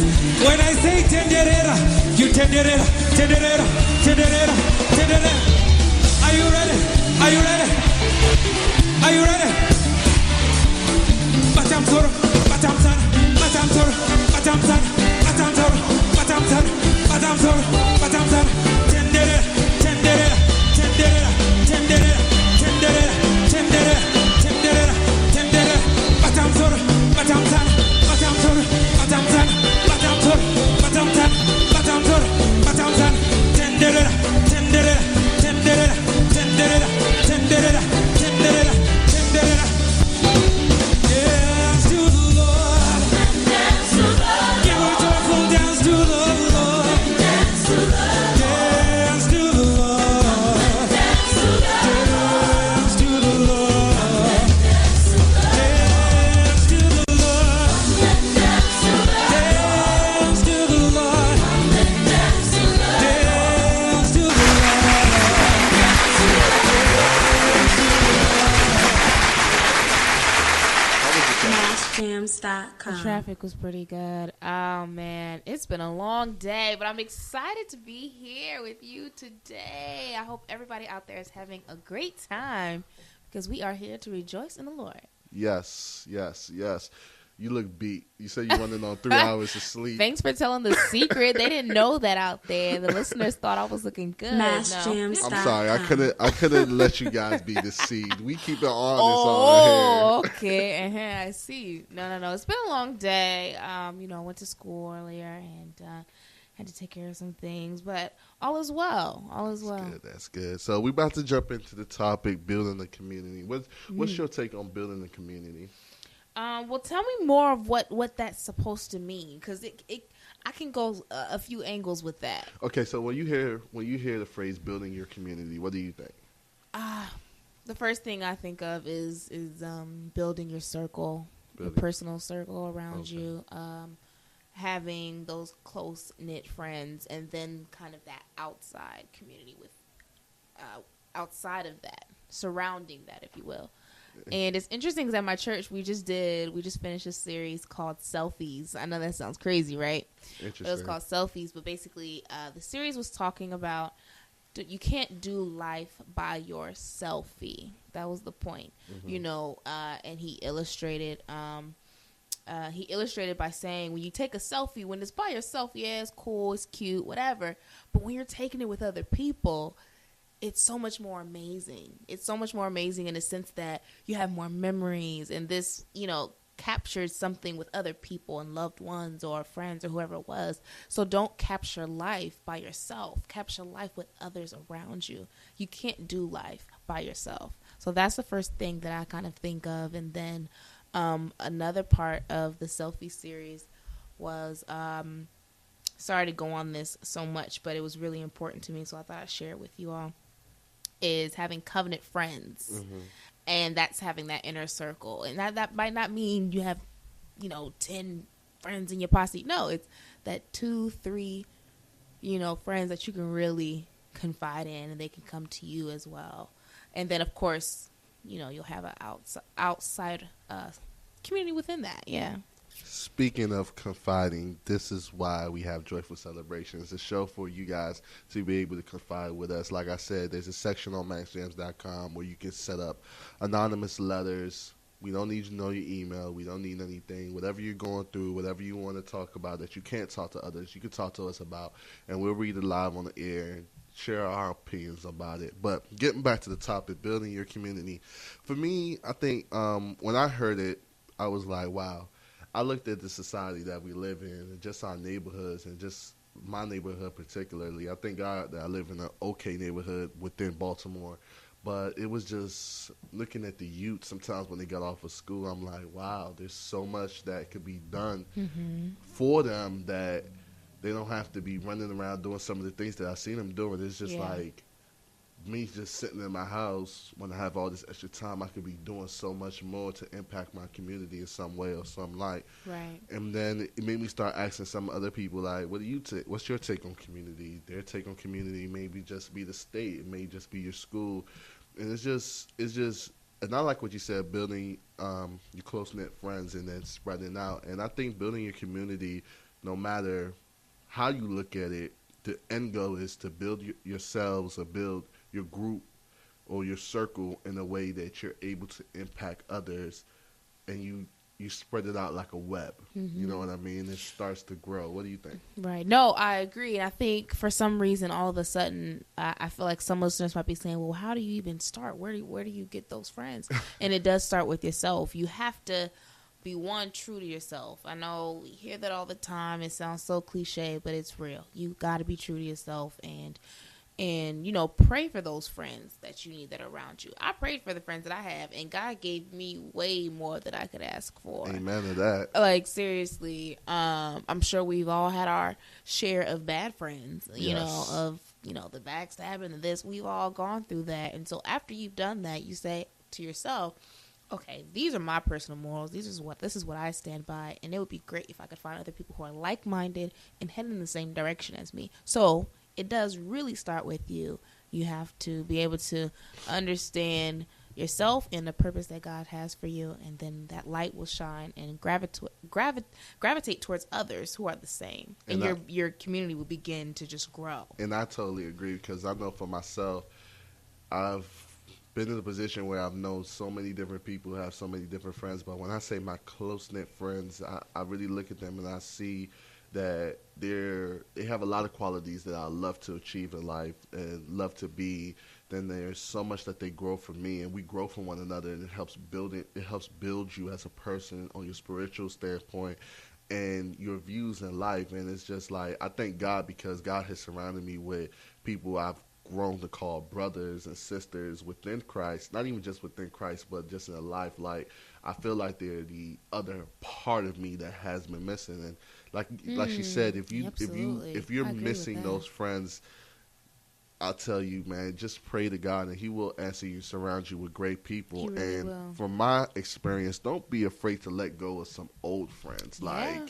When I say Tenderera, you Tenderera, Tenderera, Tenderera, Tenderera. Are you ready? Are you ready? Are you ready? Batam Soro, Batam Sana, Batam Soro, Batam Sana, Batam Soro, Batam Sana, Batam Soro, Batam Sana, Tenderera, Tenderera, Tenderera, Tenderera, Tenderera, Tenderera, Tenderera. Batam Soro, Batam Sana, Batam Soro, Batam Sana, Batam Soro, Batam Sana, Batam Soro, Batam Sana, Tenderera, Tenderera, Tenderera, Tenderera, Tenderera, Tenderera, Tenderera. Dance to the Lord, dance to the Lord. Give a joyful dance to the Lord, dance to the Lord, dance to the Lord, dance to the Lord, dance to the Lord. The traffic was pretty good. Oh man, it's been a long day, but I'm excited to be here with you today. I hope everybody out there is having a great time because we are here to rejoice in the Lord. Yes, yes, yes. You look beat. You said you wanted on 3 hours of sleep. Thanks for telling the secret. They didn't know that out there. The listeners thought I was looking good. I'm sorry. I couldn't let you guys be deceived. We keep it honest on here. Okay. I see. No. It's been a long day. I went to school earlier and had to take care of some things, but all is well. All is well. That's good. So we're about to jump into the topic, building the community. What's your take on building the community? Well, tell me more of what that's supposed to mean, because I can go a few angles with that. Okay, so when you hear the phrase "building your community," what do you think? The first thing I think of is building your circle, your personal circle around you, having those close knit friends, and then kind of that outside community with outside of that, surrounding that, if you will. And it's interesting because at my church, we just finished a series called Selfies. I know that sounds crazy, right? Interesting. It was called Selfies, but basically the series was talking about you can't do life by your selfie. That was the point, and he illustrated by saying when you take a selfie, when it's by yourself, yeah, it's cool, it's cute, whatever. But when you're taking it with other people, it's so much more amazing. It's so much more amazing in the sense that you have more memories, and this, captured something with other people and loved ones or friends or whoever it was. So don't capture life by yourself. Capture life with others around you. You can't do life by yourself. So that's the first thing that I kind of think of. And then another part of the selfie series was, sorry to go on this so much, but it was really important to me, so I thought I'd share it with you all, is having covenant friends. Mm-hmm. And that's having that inner circle. And that might not mean you have, 10 friends in your posse. No, it's that 2, 3, friends that you can really confide in, and they can come to you as well. And then, of course, you'll have an outside community within that. Yeah. Speaking of confiding, this is why we have Joyful Celebrations, a show for you guys to be able to confide with us. Like I said, there's a section on maxjams.com where you can set up anonymous letters. We don't need to know your email. We don't need anything. Whatever you're going through, whatever you want to talk about that you can't talk to others, you can talk to us about, and we'll read it live on the air and share our opinions about it. But getting back to the topic, building your community. For me, I think when I heard it, I was like, wow. I looked at the society that we live in and just our neighborhoods and just my neighborhood particularly. I thank God that I live in an okay neighborhood within Baltimore. But it was just looking at the youth sometimes when they got off of school, I'm like, wow, there's so much that could be done for them that they don't have to be running around doing some of the things that I've seen them doing. It's just like me just sitting in my house when I have all this extra time, I could be doing so much more to impact my community in some way or some light. Right. And then it made me start asking some other people, like, what do you what's your take on community? Their take on community maybe just be the state. It may just be your school. And it's just, and I like what you said, building your close-knit friends and then spreading out. And I think building your community, no matter how you look at it, the end goal is to build yourselves or build your group or your circle in a way that you're able to impact others, and you spread it out like a web. You know what I mean? It starts to grow. What do you think? Right. No, I agree. And I think for some reason, all of a sudden, I feel like some listeners might be saying, well, how do you even start? Where do you get those friends? And it does start with yourself. You have to be true to yourself. I know we hear that all the time. It sounds so cliche, but it's real. You got to be true to yourself and pray for those friends that you need that are around you. I prayed for the friends that I have, and God gave me way more than I could ask for. Amen to that. Like, seriously, I'm sure we've all had our share of bad friends, you know, the backstabbing and this. We've all gone through that. And so after you've done that, you say to yourself, okay, these are my personal morals. This is what I stand by. And it would be great if I could find other people who are like-minded and heading in the same direction as me. So it does really start with you. You have to be able to understand yourself and the purpose that God has for you, and then that light will shine and gravitate towards others who are the same, and your community will begin to just grow. And I totally agree, because I know for myself, I've been in a position where I've known so many different people, have so many different friends, but when I say my close-knit friends, I really look at them and I see that they have a lot of qualities that I love to achieve in life and love to be. Then there's so much that they grow from me, and we grow from one another, and it helps build you as a person on your spiritual standpoint and your views in life. And it's just like, I thank God, because God has surrounded me with people I've grown to call brothers and sisters within Christ, not even just within Christ, but just in life. Like, I feel like they're the other part of me that has been missing. And like she said, if you're missing those friends, I'll tell you, man, just pray to God and He will answer you, surround you with great people. Really will. From my experience, don't be afraid to let go of some old friends.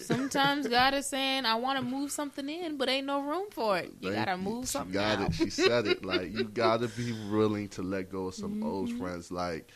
Sometimes God is saying, I want to move something in, but ain't no room for it. You got to move something out. She said it. Like, you got to be willing to let go of some old friends. Like,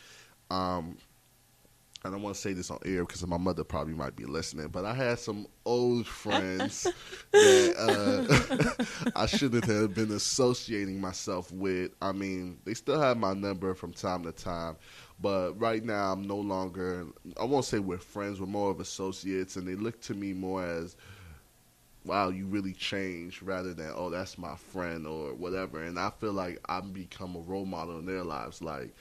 I don't want to say this on air because my mother probably might be listening, but I had some old friends that I shouldn't have been associating myself with. I mean, they still have my number from time to time, but right now I'm no longer, I won't say we're friends, we're more of associates, and they look to me more as, wow, you really changed, rather than, oh, that's my friend or whatever. And I feel like I've become a role model in their lives, like,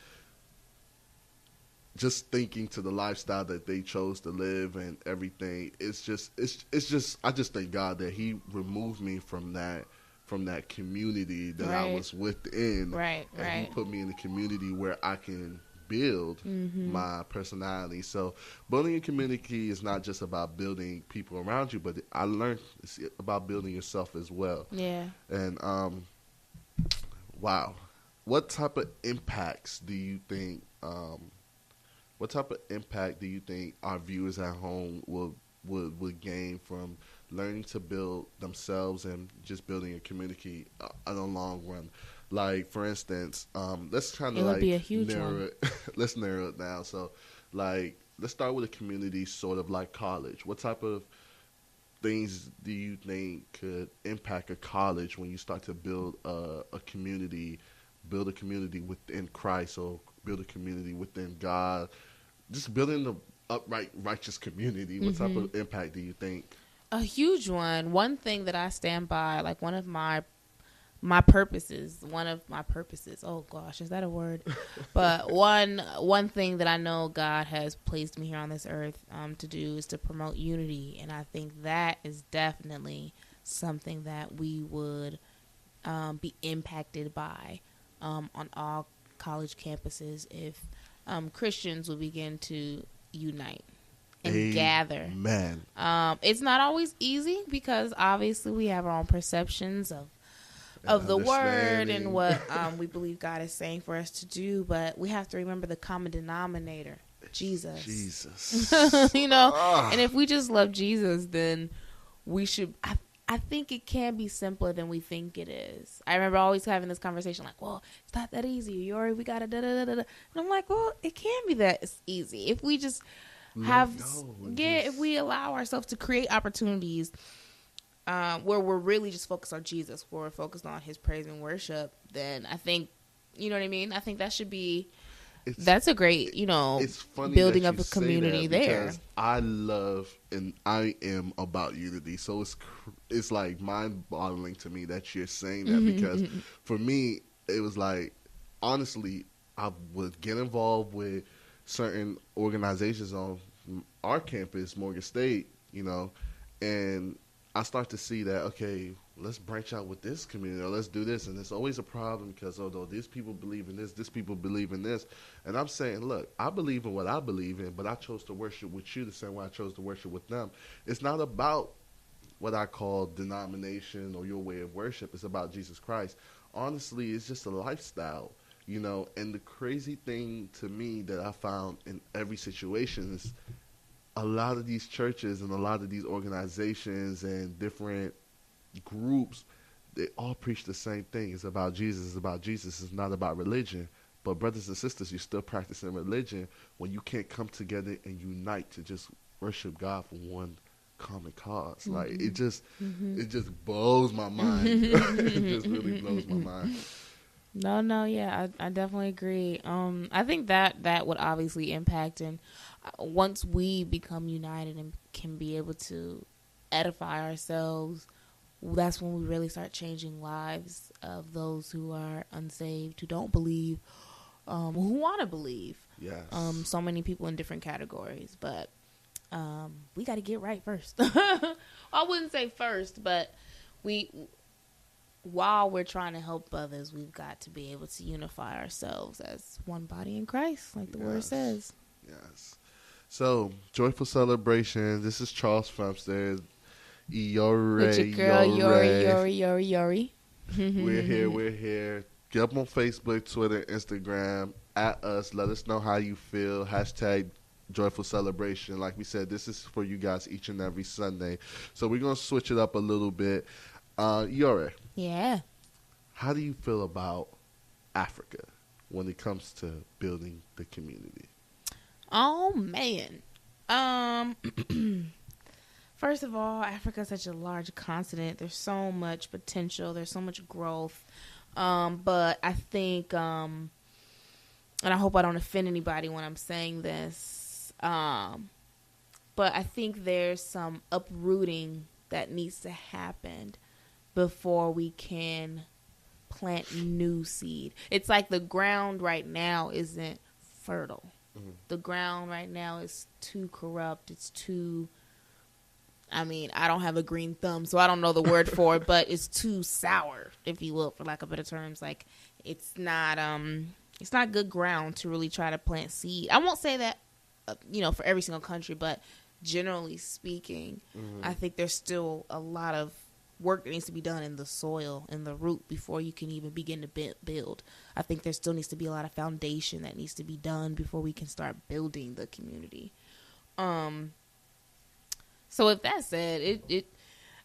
just thinking to the lifestyle that they chose to live and everything. It's just I just thank God that He removed me from that community that I was within. Right. And He put me in a community where I can build my personality. So building a community is not just about building people around you, but I learned it's about building yourself as well. Yeah. And wow. What type of impacts do you think our viewers at home would gain from learning to build themselves and just building a community in the long run? Like, for instance, let's kind of like be a huge narrow one. it. Let's narrow it down. So, like, let's start with a community sort of like college. What type of things do you think could impact a college when you start to build a community within Christ, or build a community within God? Just building the upright, righteous community. What type of impact do you think? A huge one. One thing that I stand by, like one of my purposes. Oh gosh, is that a word? But one thing that I know God has placed me here on this earth to do is to promote unity, and I think that is definitely something that we would be impacted by on all college campuses if Christians will begin to unite and gather. Man, it's not always easy because obviously we have our own perceptions of the word and what we believe God is saying for us to do, but we have to remember the common denominator, Jesus. You know, and if we just love Jesus, then we should. I think it can be simpler than we think it is. I remember always having this conversation like, well, it's not that easy. We got to da-da-da-da-da. And I'm like, well, it can be that easy. If we just if we allow ourselves to create opportunities where we're really just focused on Jesus, where we're focused on His praise and worship, then I think, you know what I mean? I think that should be, that's a great, it's funny building of a community there. I love and I am about unity. So it's like mind-boggling to me that you're saying that, because for me, it was like, honestly, I would get involved with certain organizations on our campus, Morgan State, and I start to see that, okay, let's branch out with this community, or let's do this. And it's always a problem because, although these people believe in this people believe in this. And I'm saying, look, I believe in what I believe in, but I chose to worship with you the same way I chose to worship with them. It's not about what I call denomination or your way of worship. It's about Jesus Christ. Honestly, it's just a lifestyle, And the crazy thing to me that I found in every situation is a lot of these churches and a lot of these organizations and different groups, they all preach the same thing. It's about Jesus. It's about Jesus. It's not about religion. But brothers and sisters, you're still practicing religion when you can't come together and unite to just worship God for one common cause. Like, it just blows my mind. It just really blows my mind. No, yeah, I definitely agree. I think that would obviously impact, and once we become united and can be able to edify ourselves, that's when we really start changing lives of those who are unsaved, who don't believe, who want to believe. Yes. So many people in different categories, but we got to get right first. I wouldn't say first, but while we're trying to help others, we've got to be able to unify ourselves as one body in Christ, like the word says. Yes. So, joyful celebration. This is Charles Frumster. Yori. With your girl, Yori. We're here. Get up on Facebook, Twitter, Instagram, at us. Let us know how you feel. Hashtag joyful celebration. Like we said, this is for you guys each and every Sunday. So we're going to switch it up a little bit. Yori. Yeah. How do you feel about Africa when it comes to building the community? Oh man. First of all, Africa is such a large continent. There's so much potential. There's so much growth. But I think, and I hope I don't offend anybody when I'm saying this, but I think there's some uprooting that needs to happen before we can plant new seed. It's like the ground right now isn't fertile. Mm-hmm. The ground right now is too corrupt. It's too, I mean, I don't have a green thumb, so I don't know the word for it, but it's too sour, if you will, for lack of better terms. Like, it's not good ground to really try to plant seed. I won't say that, for every single country, but generally speaking, I think there's still a lot of work that needs to be done in the soil, in the root, before you can even begin to build. I think there still needs to be a lot of foundation that needs to be done before we can start building the community. So with that said,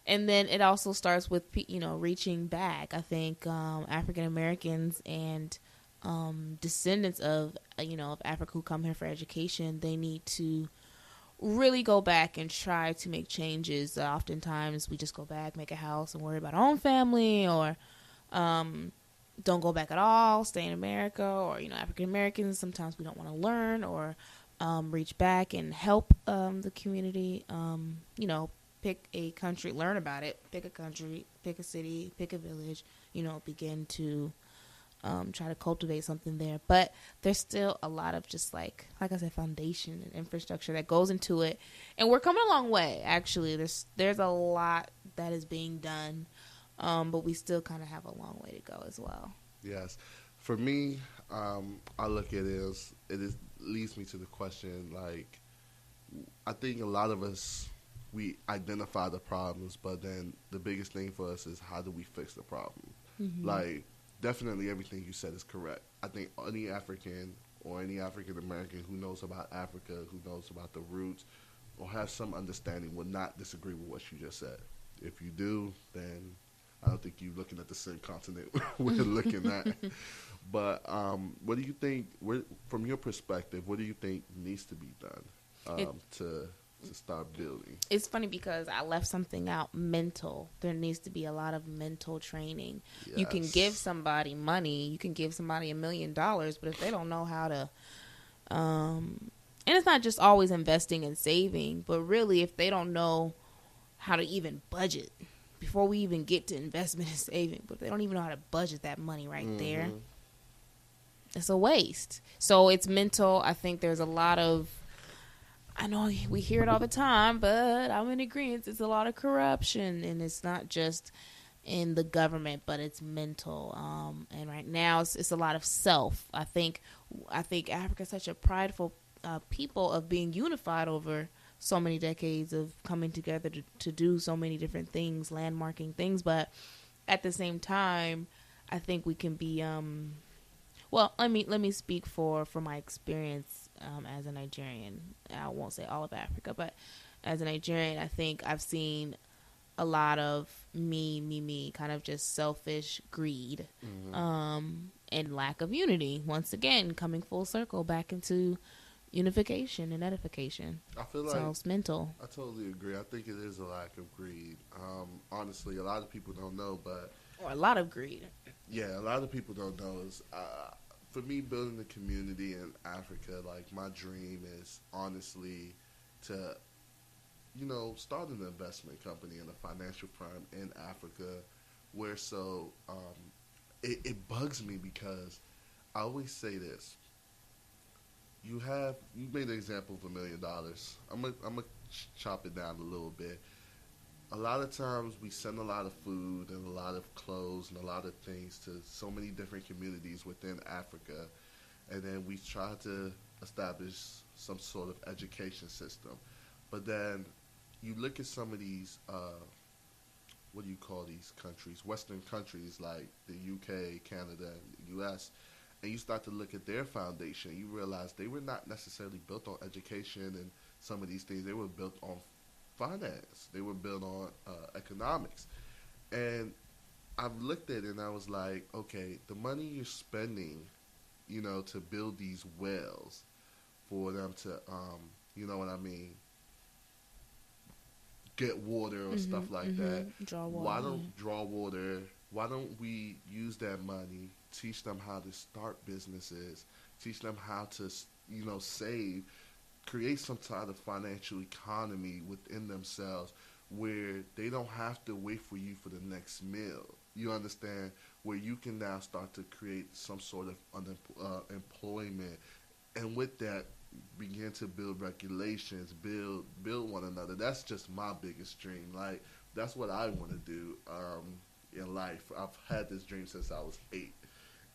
and then it also starts with, reaching back. I think African Americans and descendants of Africa who come here for education, they need to really go back and try to make changes. Oftentimes we just go back, make a house, and worry about our own family, or don't go back at all, stay in America, or African Americans, sometimes we don't want to learn or reach back and help the community. Pick a country, learn about it, pick a country, pick a city, pick a village, begin to try to cultivate something there. But there's still a lot of just like I said, foundation and infrastructure that goes into it. And we're coming a long way, actually. There's a lot that is being done, but we still kind of have a long way to go as well. Yes. For me, I look at it as leads me to the question, like, I think a lot of us, we identify the problems, but then the biggest thing for us is how do we fix the problem? Mm-hmm. Like, definitely everything you said is correct. I think any African or any African American who knows about Africa, who knows about the roots, or has some understanding will not disagree with what you just said. If you do, then I don't think you're looking at the same continent we're looking at. But what do you think, from your perspective, what do you think needs to be done to start building? It's funny because I left something out, mental. There needs to be a lot of mental training. Yes. You can give somebody money, you can give somebody $1 million, but if they don't know how to, and it's not just always investing and saving, but really if they don't know how to even budget, before we even get to investment and saving, but if they don't even know how to budget that money there, it's a waste. So it's mental. I think there's a lot of, I know we hear it all the time, but I'm in agreement. It's a lot of corruption, and it's not just in the government, but it's mental. And right now, it's a lot of self. I think Africa is such a prideful people of being unified over so many decades of coming together to do so many different things, landmarking things. But at the same time, I think we can be. Well, let me speak for my experience as a Nigerian. I won't say all of Africa, but as a Nigerian, I think I've seen a lot of me, kind of just selfish greed, and lack of unity. Once again, coming full circle back into unification and edification. I feel like so it's mental. I totally agree. I think it is a lack of greed. Honestly, a lot of people don't know, but or a lot of greed. Yeah, a lot of people don't know is for me, building the community in Africa, like my dream is honestly to, start an investment company and a financial firm in Africa where it bugs me because I always say this. You made an example of $1 million. I'm gonna chop it down a little bit. A lot of times we send a lot of food and a lot of clothes and a lot of things to so many different communities within Africa, and then we try to establish some sort of education system. But then you look at some of these, what do you call these countries, Western countries like the UK, Canada, and the US, and you start to look at their foundation, you realize they were not necessarily built on education and some of these things. They were built on finance. They were built on economics. And I've looked at it and I was like, okay, the money you're spending, to build these wells for them to, you know what I mean, get water or stuff like that. Draw water. Why don't draw water? Why don't we use that money, teach them how to start businesses, teach them how to, you know, save, create some kind of financial economy within themselves where they don't have to wait for you for the next meal. You understand? Where you can now start to create some sort of employment, and with that, begin to build regulations, build one another. That's just my biggest dream. Like, that's what I want to do in life. I've had this dream since I was 8,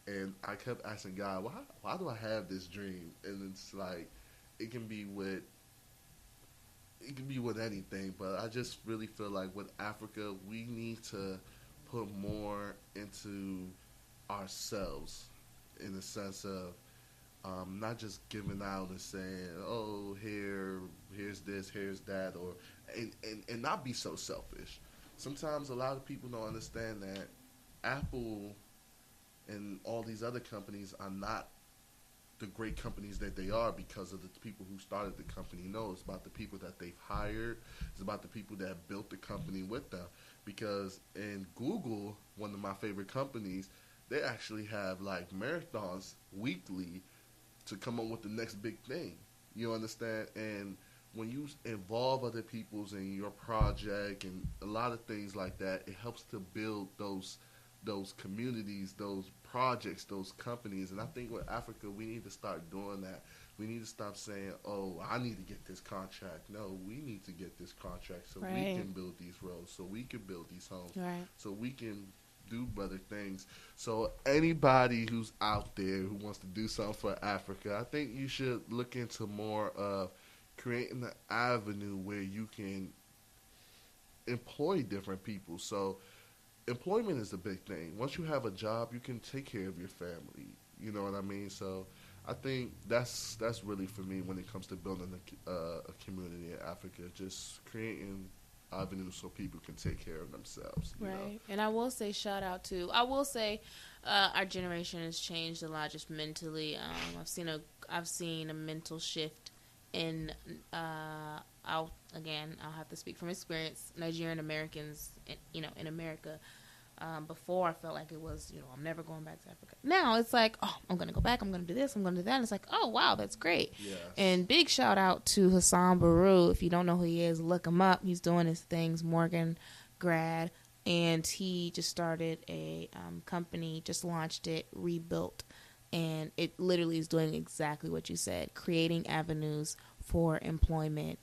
and I kept asking God, why do I have this dream? And it's like, it can be with anything, but I just really feel like with Africa, we need to put more into ourselves, in the sense of not just giving out and saying, oh, here's this, here's that, or and not be so selfish. Sometimes a lot of people don't understand that Apple and all these other companies are not the great companies that they are because of the people who started the company. No, it's about the people that they've hired. It's about the people that built the company with them. Because in Google, one of my favorite companies, they actually have like marathons weekly to come up with the next big thing. You understand? And when you involve other peoples in your project and a lot of things like that, it helps to build those communities, those projects, those companies. And I think with Africa, we need to start doing that. We need to stop saying, oh, I need to get this contract. No, we need to get this contract so we can build these roads, so we can build these homes, so we can do better things. So anybody who's out there who wants to do something for Africa, I think you should look into more of creating an avenue where you can employ different people. So employment is the big thing. Once you have a job, you can take care of your family. You know what I mean? So I think that's really for me when it comes to building a community in Africa, just creating avenues so people can take care of themselves. You know? And I will say our generation has changed a lot just mentally. I've seen a mental shift in I'll have to speak from experience, Nigerian Americans, in America. Before I felt like it was, I'm never going back to Africa. Now it's like, oh, I'm going to go back. I'm going to do this. I'm going to do that. And it's like, oh, wow, that's great. Yes. And big shout out to Hassan Baru. If you don't know who he is, look him up. He's doing his things, Morgan grad. And he just started a company, just launched it, rebuilt. And it literally is doing exactly what you said, creating avenues for employment.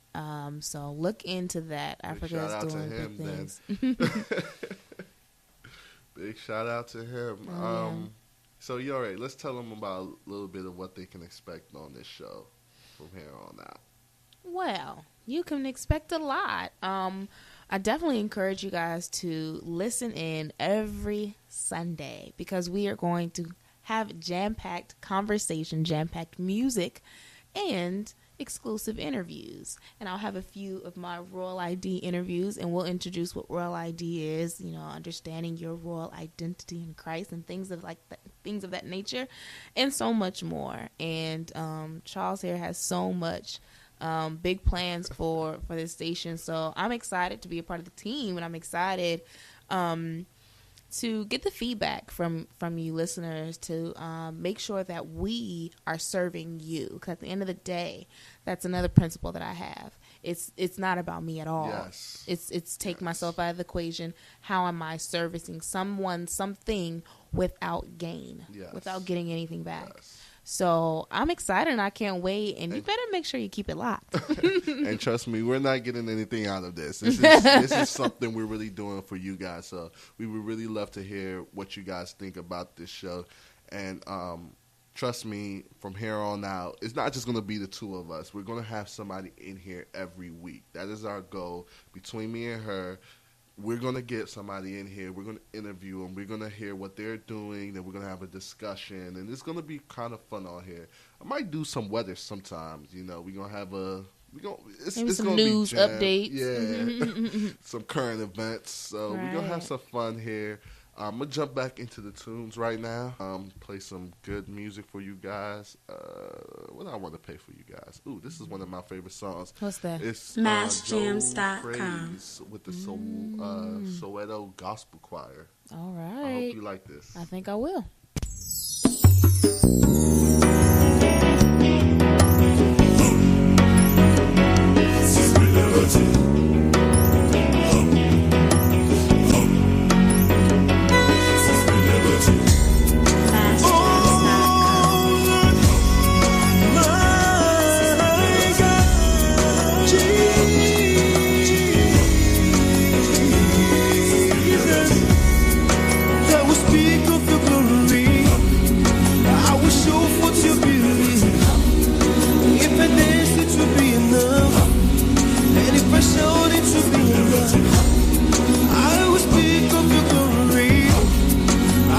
So look into that. Africa is doing good things. Big shout out to him. So, all right, let's tell them about a little bit of what they can expect on this show from here on out. Well, you can expect a lot. I definitely encourage you guys to listen in every Sunday because we are going to have jam-packed conversation, jam-packed music, and exclusive interviews. And I'll have a few of my Royal ID interviews, and we'll introduce what Royal ID is, understanding your royal identity in Christ and things of that nature, and so much more. And Charles here has so much big plans for this station, so I'm excited to be a part of the team, and I'm excited to get the feedback from you listeners to make sure that we are serving you. Because at the end of the day, that's another principle that I have. It's not about me at all. Yes. It's take myself out of the equation. How am I servicing someone, something without gain, without getting anything back? Yes. So I'm excited and I can't wait. And you better make sure you keep it locked. And trust me, we're not getting anything out of this. This is something we're really doing for you guys. So we would really love to hear what you guys think about this show. And trust me, from here on out, it's not just going to be the two of us. We're going to have somebody in here every week. That is our goal. Between me and her, we're going to get somebody in here. We're going to interview them. We're going to hear what they're doing. Then we're going to have a discussion. And it's going to be kind of fun on here. I might do some weather sometimes. We're going to have it's some news updates. Yeah. Some current events. So we're going to have some fun here. I'm gonna jump back into the tunes right now. Play some good music for you guys. What do I want to play for you guys? Ooh, this is one of my favorite songs. What's that? It's MassJams.com with the Soweto Gospel Choir. All right. I hope you like this. I think I will.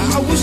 I will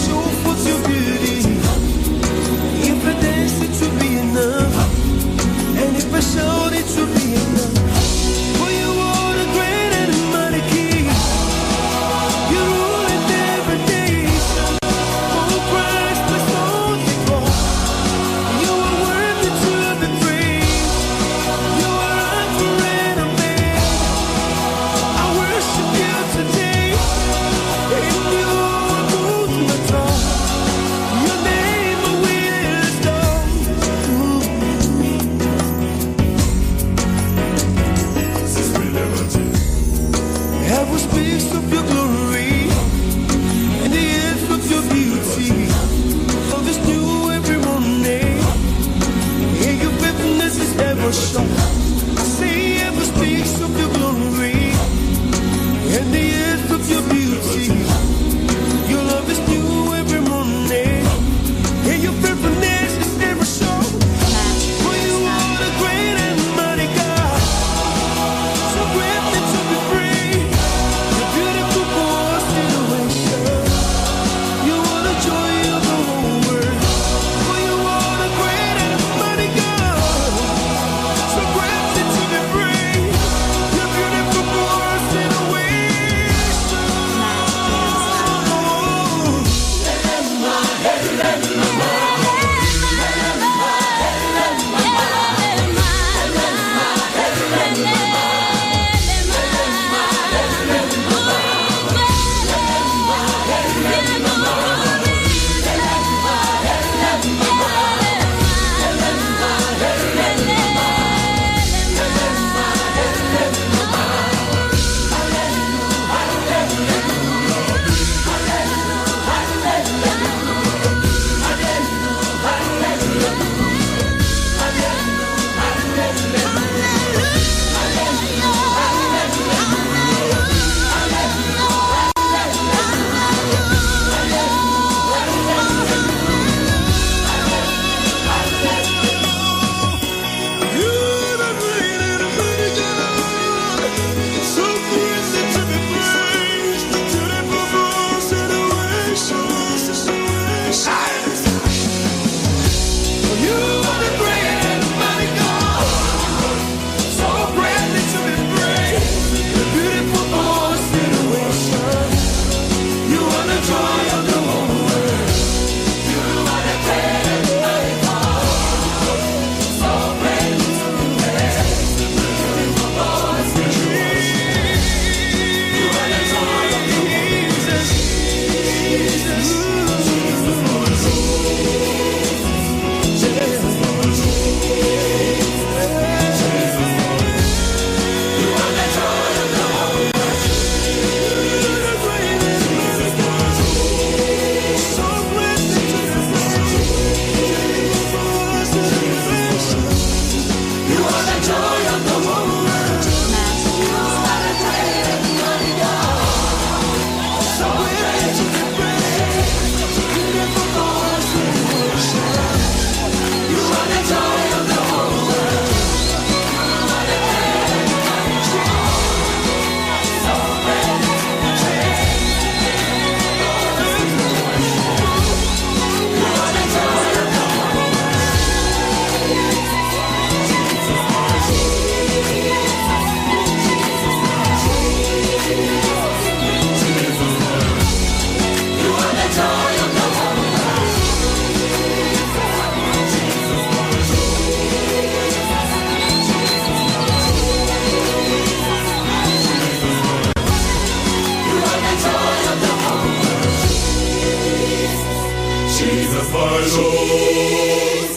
Jesus, my Lord.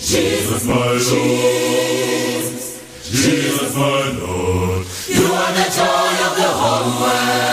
Jesus, my Lord. Jesus, my Lord. You are the joy of the whole world.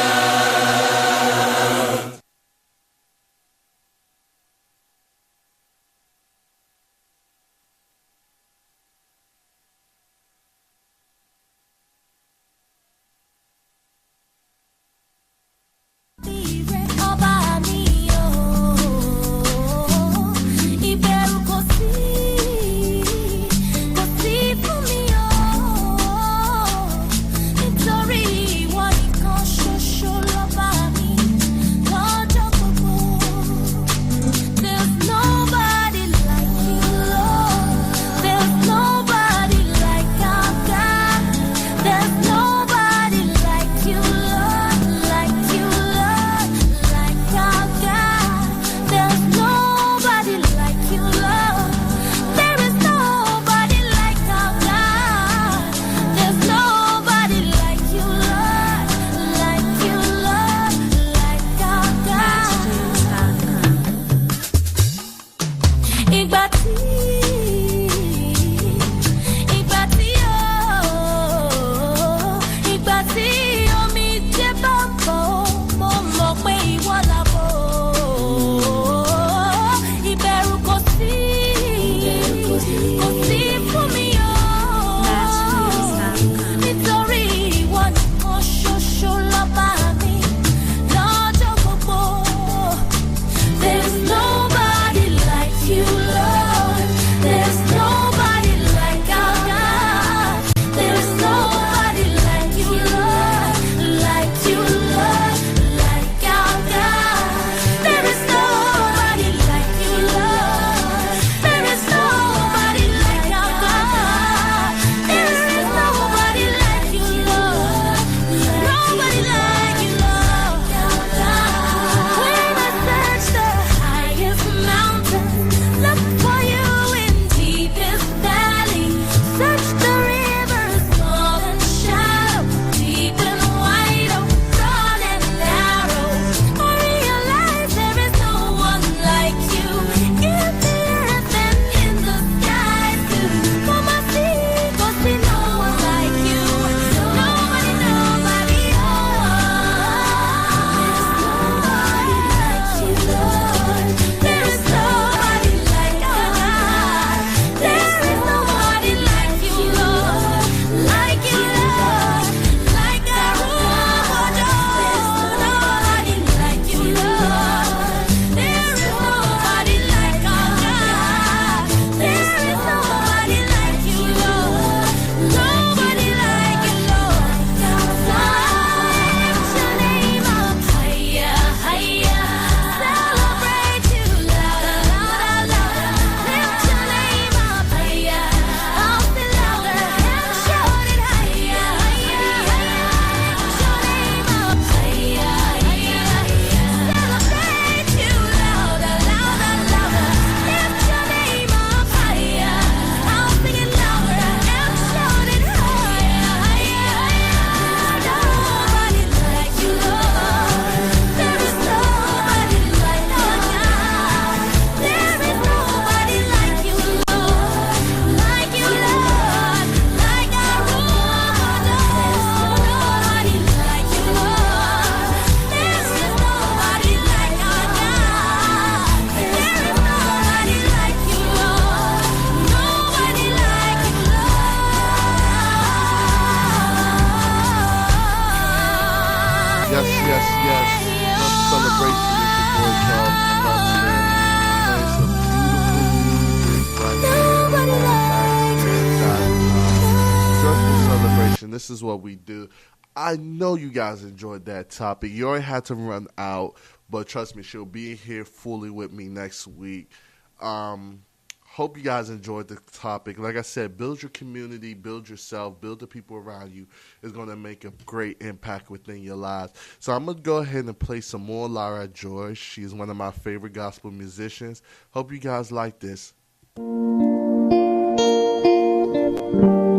This is what we do. I know you guys enjoyed that topic. You already had to run out, but trust me, she'll be here fully with me next week. Hope you guys enjoyed the topic. Like I said, build your community, build yourself, build the people around you. It's going to make a great impact within your lives. So I'm going to go ahead and play some more Lara Joy. She's one of my favorite gospel musicians. Hope you guys like this.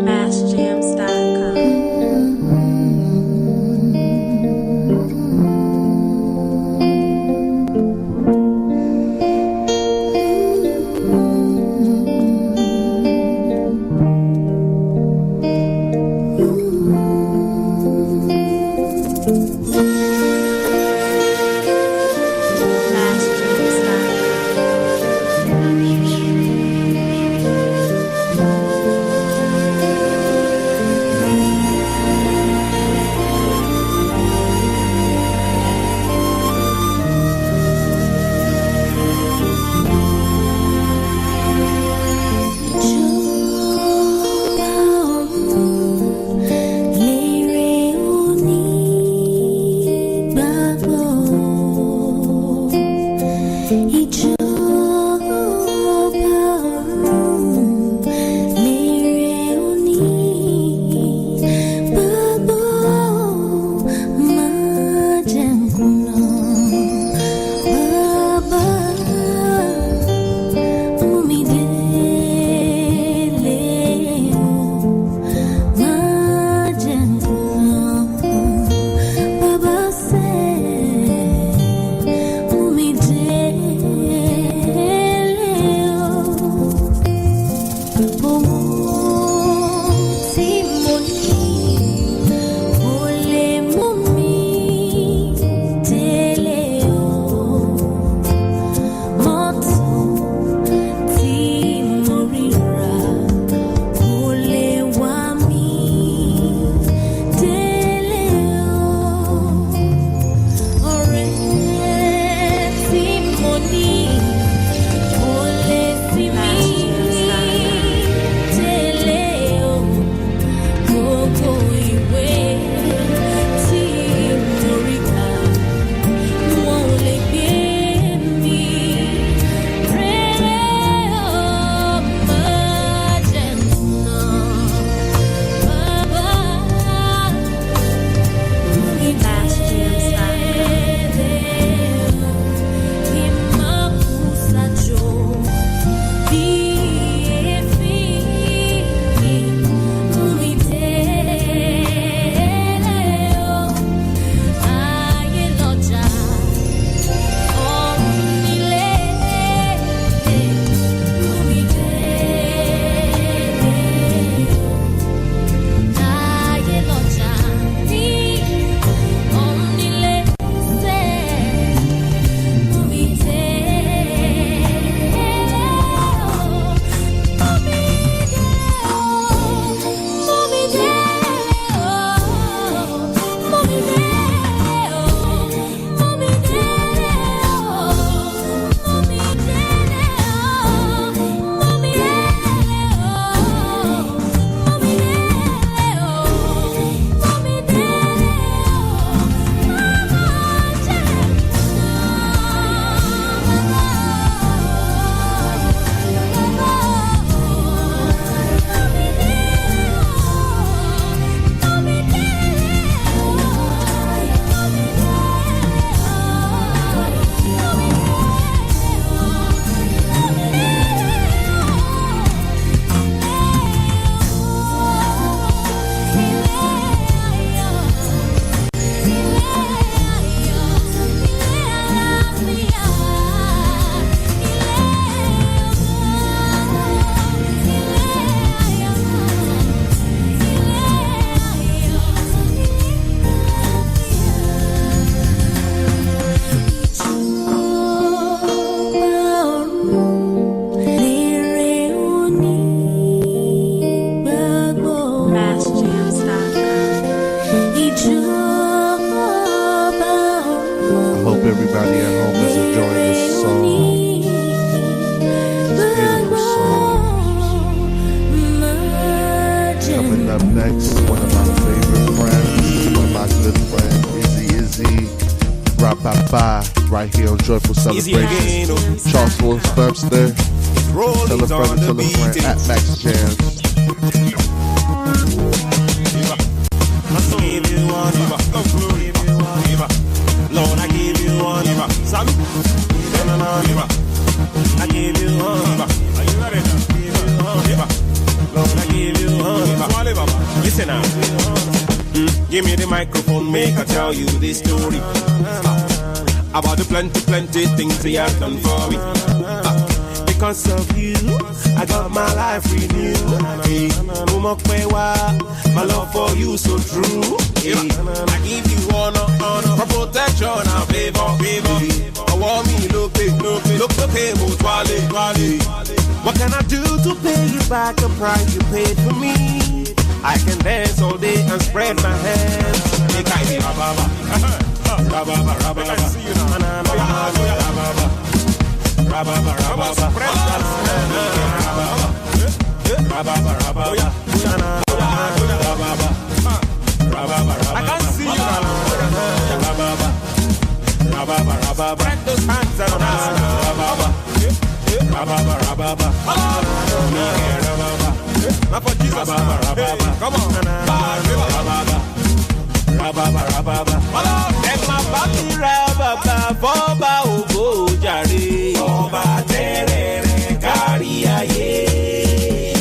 MassJams.com. everybody at home is enjoying this song. This beautiful song. Coming up next, one of my favorite friends, one of my good friends, Izzy. Prempeh, right here on Joyful Celebrations. Charles Willis Webster. Tell a friend at Max Jams. Lord, I give you one. Sam, I give you one. Are you ready now? Lord, I give you one. Listen now. Give me the microphone, make I tell you this story about the plenty things he has done for me. Because of you, I got my life renewed. Hey, my love for you so true. Hey, I give you honor, for protection and favor. I want me look, what can I do to pay you back the price you paid for me? I can dance all day and spread my hands. I see you I can see you now. Spread those hands around. Rababa, rababa. Not for Jesus. Rababa, rababa. Come on. Rababa, rababa, rababa. Emma Bami rababa, Boba Ogo Jare. Boba Terere Kariaye.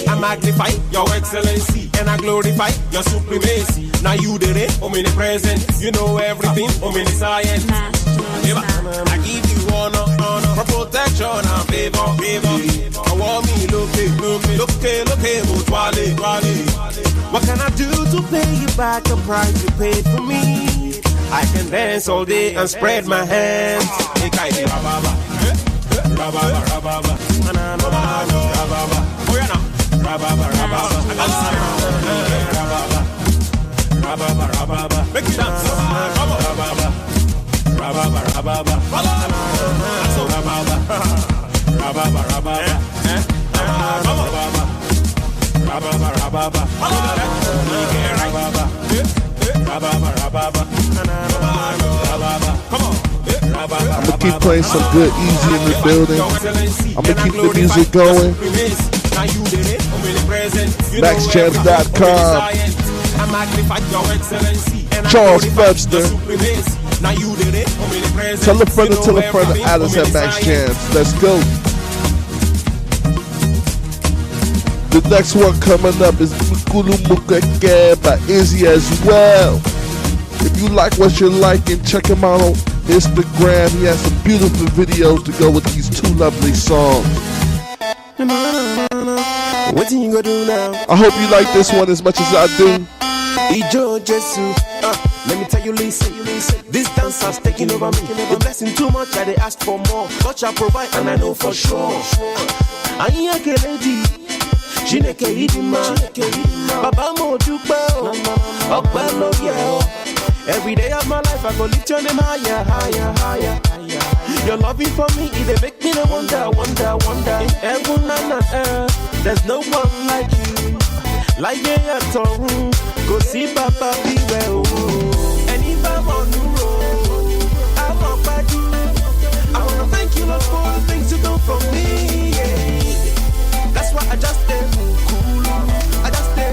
I magnify your excellency and I glorify your supremacy. Now you did it, omnipresent. You know everything, omniscient. I give you honor, for protection and favor. I want me look, Mutwale. What can I do to pay you back the price you paid for me? I can dance all day and spread my hands. Rababa, rababa, rababa, rababa, make it dance. Rababa, rababa, I'ma keep playing some good easy in the building. I'ma keep the music going. MaxJams.com. Charles Webster. Tell a friend to add us at Max Jams. Let's go. The next one coming up is Mukulu Mukeke by Izzy as well. If you like what you're liking, check him out on Instagram. He has some beautiful videos to go with these two lovely songs. What you gonna do now? I hope you like this one as much as I do. Let me tell you, listen. This dance has taken over me. The blessing too much, I they ask for more. God shall provide, and I know for sure. I ain't a lady. Chineke idima, Baba mo dupe o, Okpa lo ye o. Every day of my life I go lift your name higher, higher, higher. Your loving for me, it make me wonder. In heaven and on earth, there's no one like you. Like ye at all, go see Papa be well. And if I'm on the road, I walk by you. I wanna thank you, Lord, for the things you do for me. Yeah. That's why I just stay cool. I just stay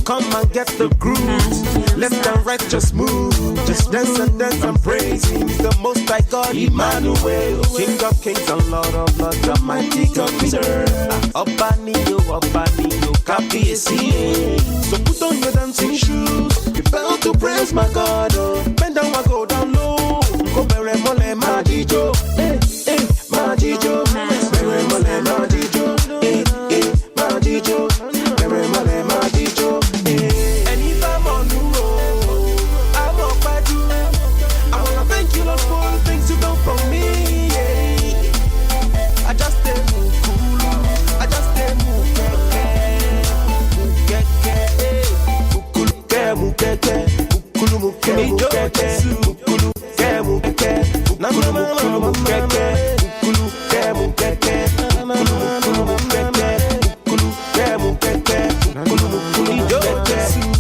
come and get the groove. Left and right just move. Just dance and praise him. He's the most high God, Emmanuel. King of kings and Lord of lords, the mighty God we serve. Obaniyo, Kapiesi. So put on your dancing shoes. Prepare to praise my God. Bend down and go down low. Go bere mole majijo. Majijo. Bere mole majijo. Majijo. Bere mole majijo. And if I'm on the road, I'm up by you. I wanna thank you, Lord, for the things you done for me. I just stay cool. I just stay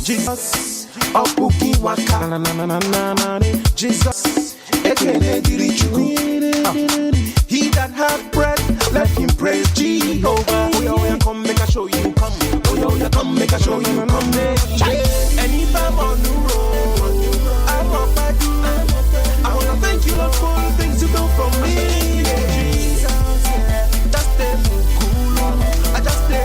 Jesus, Opuki Waka, Jesus, he that hath breath, let him praise Jehovah. Oh, come make I show you, come. Oh, come make I show you, come. And if I'm on the road, I'm up by you. I wanna thank you, Lord, for the things you do for me. Jesus, just stay cool. I just stay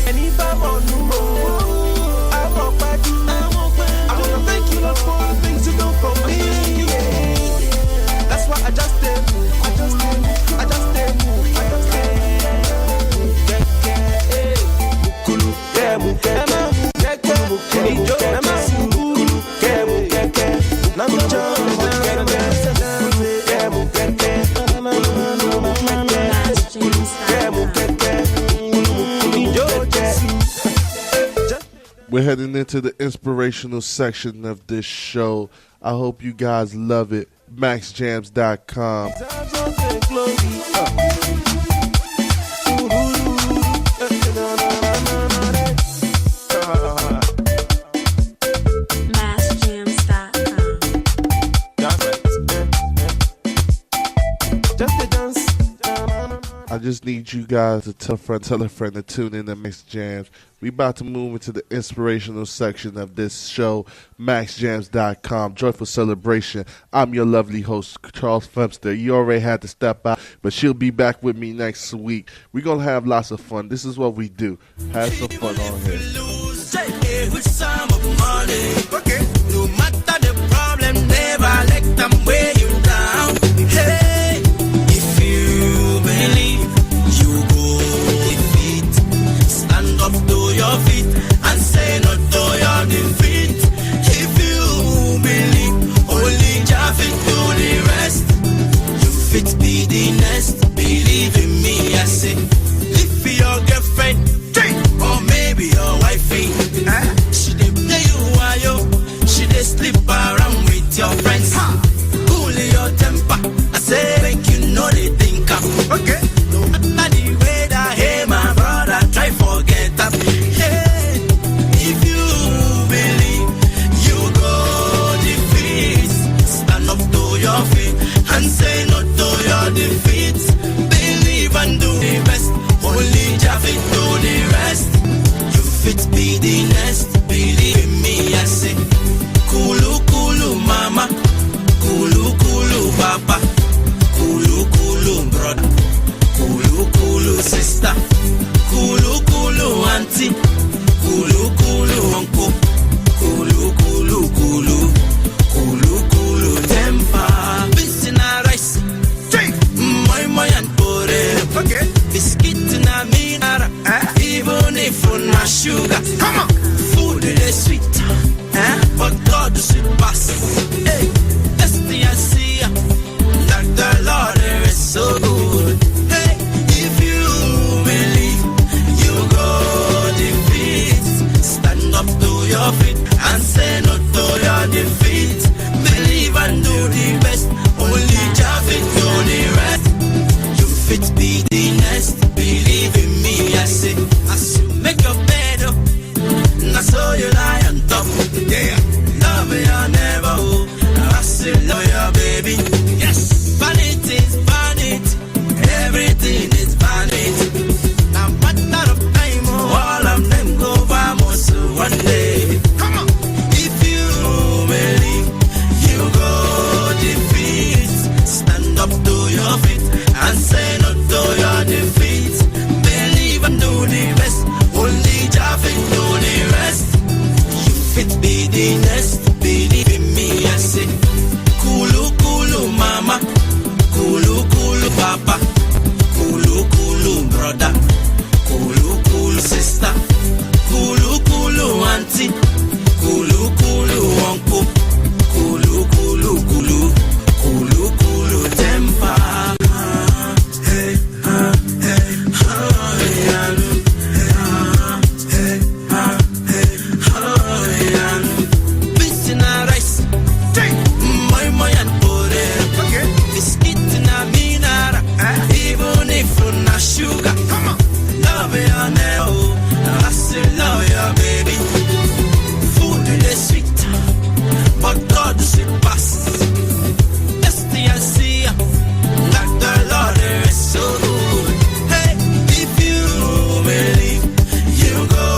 and if I'm on the road, I'm up by you. I wanna thank you, Lord, for the things you do for me. That's why I just stay. We're heading into the inspirational section of this show. I hope you guys love it. MaxJams.com. I just need you guys to tell a friend to tune in to Max Jams. We about to move into the inspirational section of this show, MaxJams.com, Joyful Celebration. I'm your lovely host, Charles Femster. You already had to step out, but she'll be back with me next week. We're going to have lots of fun. This is what we do. Have some fun on here. With some of money, okay. No matter the problem, never let them weigh you down. Hey, if you believe, you go defeat. Stand up to your feet and say no to your defeat. If you believe, only Jah fit do the rest. You fit be the next. Believe in me, I say. If your girlfriend, or maybe your wifey, she dey play you while she dey sleep around with your friends. Cool your temper, I say make you know they think I'm okay. No matter the way that, hey my brother, try forget that. Hey, if you believe, you go defeat. Stand up to your feet and say no to your defeat. Believe and do the best. Only Jah fit do the rest. You fit be the next. Believe in me, I say. Kulu kulu mama, kulu kulu papa, kulu kulu brother, kulu kulu sister, kulu kulu auntie, kulu kulu uncle, kulu kulu kulu, kulu kulu temper. Bisina rice, my and pore. Okay. Biscuit na minara, even if na sugar. Come on, food is sweet, but God is pass. Hey, that's the I see, that the Lord is so good. Hey, if you believe, you go defeat. Stand up to your feet and say no to your defeat. Believe and do the best. Only Jah fit do the rest. You fit be the next. Believe in me, I say. As you make your bed up, I saw you lie on top. Yeah, love your neighbor. I say love your baby. Yes, vanity is vanity. Everything is vanity. Now matter of time, all of them go vamos one day. Come on, if you believe, you go defeat. Stand up to your feet and say no to your defeat. Believe and do the best. Only Jah fit do the rest. You fit be the next. Believe in me, I say. Kulu kulu mama, kulu kulu papa, kulu kulu brother, kulu kulu sister, kulu kulu auntie, kulu kulu uncle, kulu kulu kulu, kulu kulu temper. Hey, hey, sugar, come on, love your neighbor. I say love your baby. Food is sweet, but God is pass. That's the I see, that the Lord is so good. Hey, if you believe, you go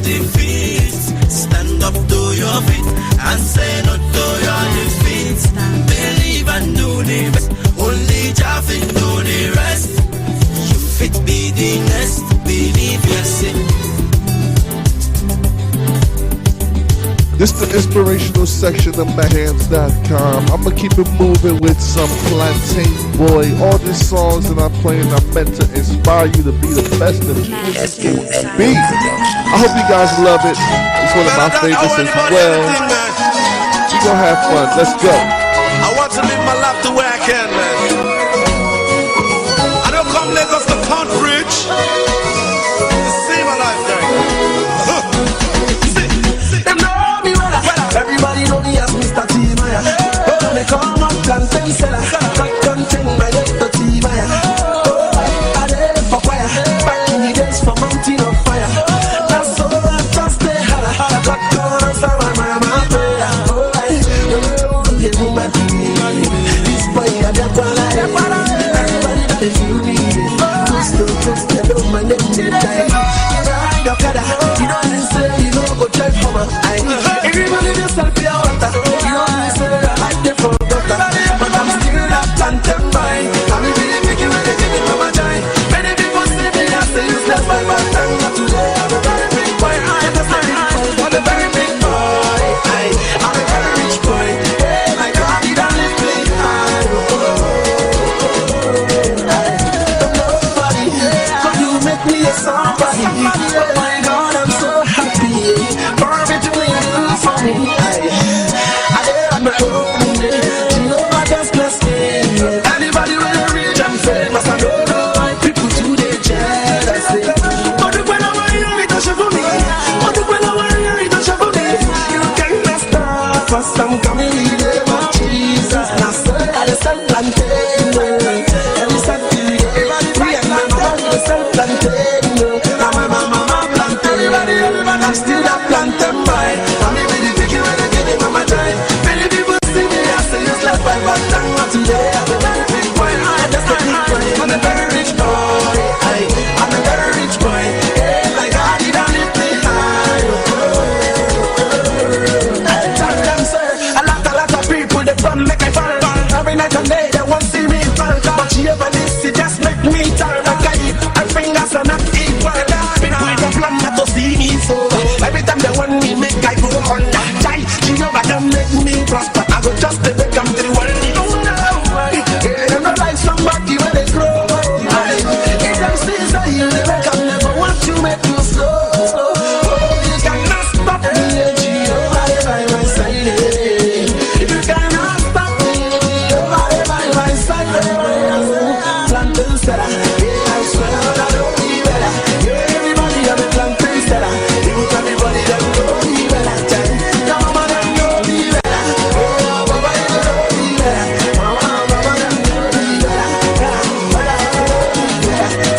defeat. Stand up to your feet and say no to your defeat. Believe and do the best. Only Jah fit do the rest. Fit be the next, believe yourself. This is the inspirational section of MaxJams.com. I'm going to keep it moving with some Plantain Boy. All these songs that I'm playing are meant to inspire you to be the best of you can be. I hope you guys love it. It's one of my favorites as well. We're going to have fun. Let's go. I want to live my life the way I can, man. I don't come Lagos to Pound Bridge to see my life there. first time coming in the name of Jesus. Now sir, I just sell plantain. Every Saturday, me and my mama we sell plantain. Now my mama plantain. Everybody, I'm still that plantain boy. I'm even the picky when I give it mama time. Many people see me as a useless boy, but thank God today I'm a very big boy. I'm just a big boy. I'm a very rich boy. I'm a very rich boy. Hey, my God, he done lift me high. I tell them, sir, a lot of people they come make I fall. Every night and day they won't see me fall. But you ever this, it just make me turn. Like I eat, and fingers are not equal. People they plan not to see me so. Every time they want me, make I go on that chai. You never can make me prosper. I go just to become the world. You don't know. Yeah, I'm not like somebody when they grow. If them see that you never can never want to make you slow. You cannot stop me, Jehovah by my side. If you cannot stop me, Jehovah by my side. Plantain seller, yeah, I swear I don't be better. Yeah, everybody have a plantain seller. You tell everybody that don't be better. Your mama don't know be better. Oh, Baba, you don't be better. Mama, don't be better.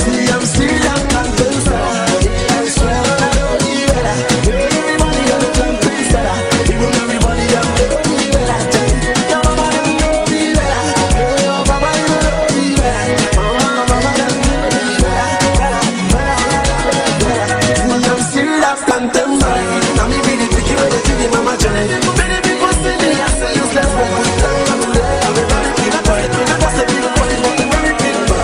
See, I'm still a plantain seller. Yeah, I swear I don't be better. Yeah, everybody have a plantain seller. Even everybody that don't be better. Your mama don't know be better. Oh, Baba, you don't be better. Mama, don't be better. See, I'm still a plantain boy. Now me be the picky when they give me mama joy. Many people see me as a useless boy. I'm a very big boy. Not just a big boy, but a very big boy.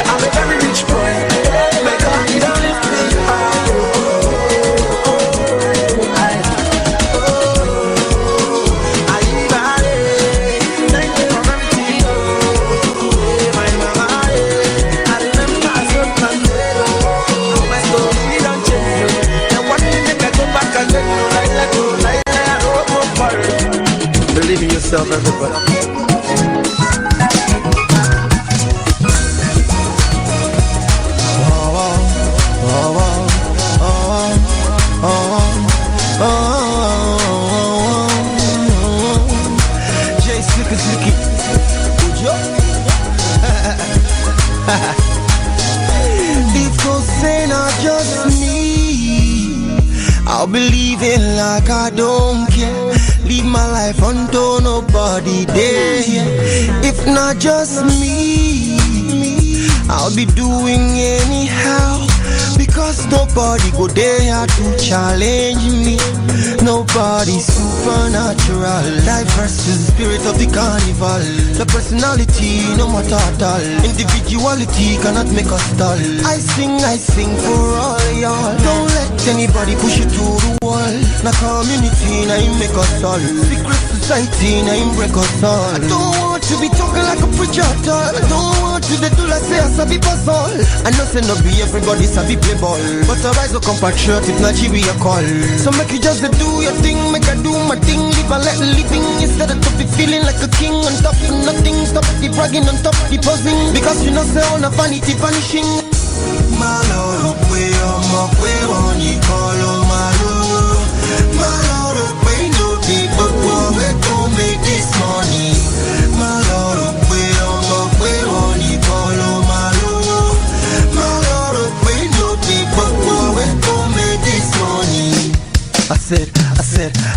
I'm a very rich boy. My God, he don't lift me high. Thank you for everything. My mama, I remember I said plantain. My story don't change. And one thing make I go back and let go, like I go for it. Believe in yourself, everybody. Jay Slicky. If you say not just me, I'll be living like I don't care. Leave my life until nobody there. If not just me, I'll be doing anyhow. Because nobody go there to challenge me. Nobody supernatural. Life versus spirit of the carnival. The personality, no matter at all. Individuality cannot make us dull. I sing for all y'all. Don't let anybody push you to the wall. Na community, na him make us all. Secret society, na him break us all. I don't want to be talking like a preacher at all. I don't want to do like say I sabi pass all. I know say no be everybody sabi play ball, but I rise a compatriot if Nigeria call. So make you just do your thing, make I do my thing. Live and let living instead of to be feeling like a king on top of nothing. Stop the bragging on top the posing, because you know say on a vanity vanishing. Malo we on you call on Malo we no people we to make this money. Malo we on you call on Malo we no people we to make this money.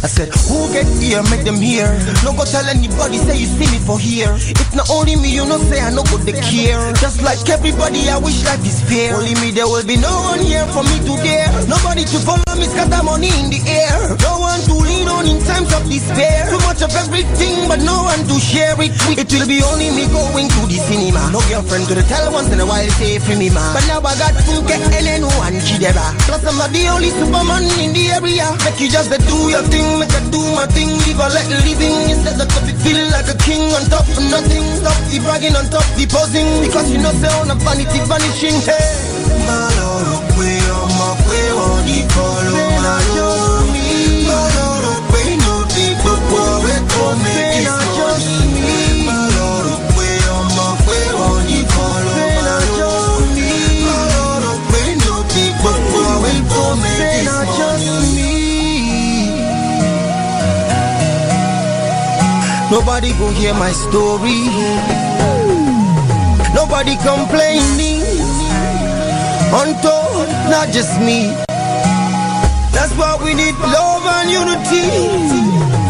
I said, who get here, make them hear. No go tell anybody, say you see me for here. If not only me, you know say I no go they care. Just like everybody, I wish life is fair. Only me, there will be no one here for me to dare. Nobody to follow me, scatter money in the air. No one to lean on in times of despair. Too much of everything, but no one to share it with. It will be only me going to the cinema. No girlfriend to the tell once in a while, say free me man. But now I got to get Ellen and Chidera. Plus I'm not the only superman in the area. Make you just do your thing, make I do my thing. Live a let living instead of to be feeling like a king on top of nothing. Stop the bragging on top the posing, because you know say on a vanity vanishing. Hey, Malo, we on the follow Malo. Malo, we no people we to make this money. Malo, we on the follow Malo. Malo, we no people we to make this money. Nobody go hear my story. Nobody complaining. Untold, not just me. That's why we need love and unity.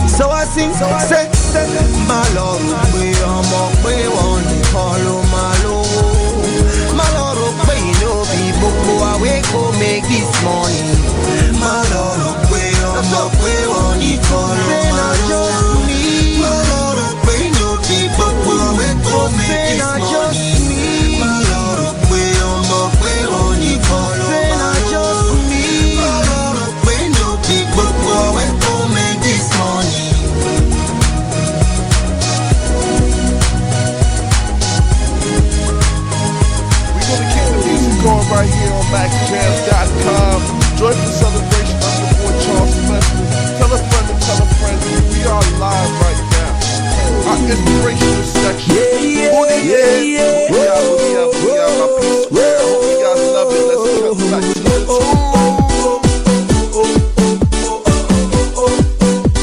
So I sing, say, my Lord, we are more, we want to follow my Lord. My Lord, we know people who are awake who make this money. My Lord, we are more, we want to follow my Lord. My Lord, we know people who are awake who make this money. My Lord, we are more, we want to follow my Lord. Going right here on MaxJams.com. Joyful celebration of your boy Charles Festival. Tell a friend to tell a friend. We are live right now. Our inspirational section. We got my peace square. Hope you guys love it. Let's cut back to the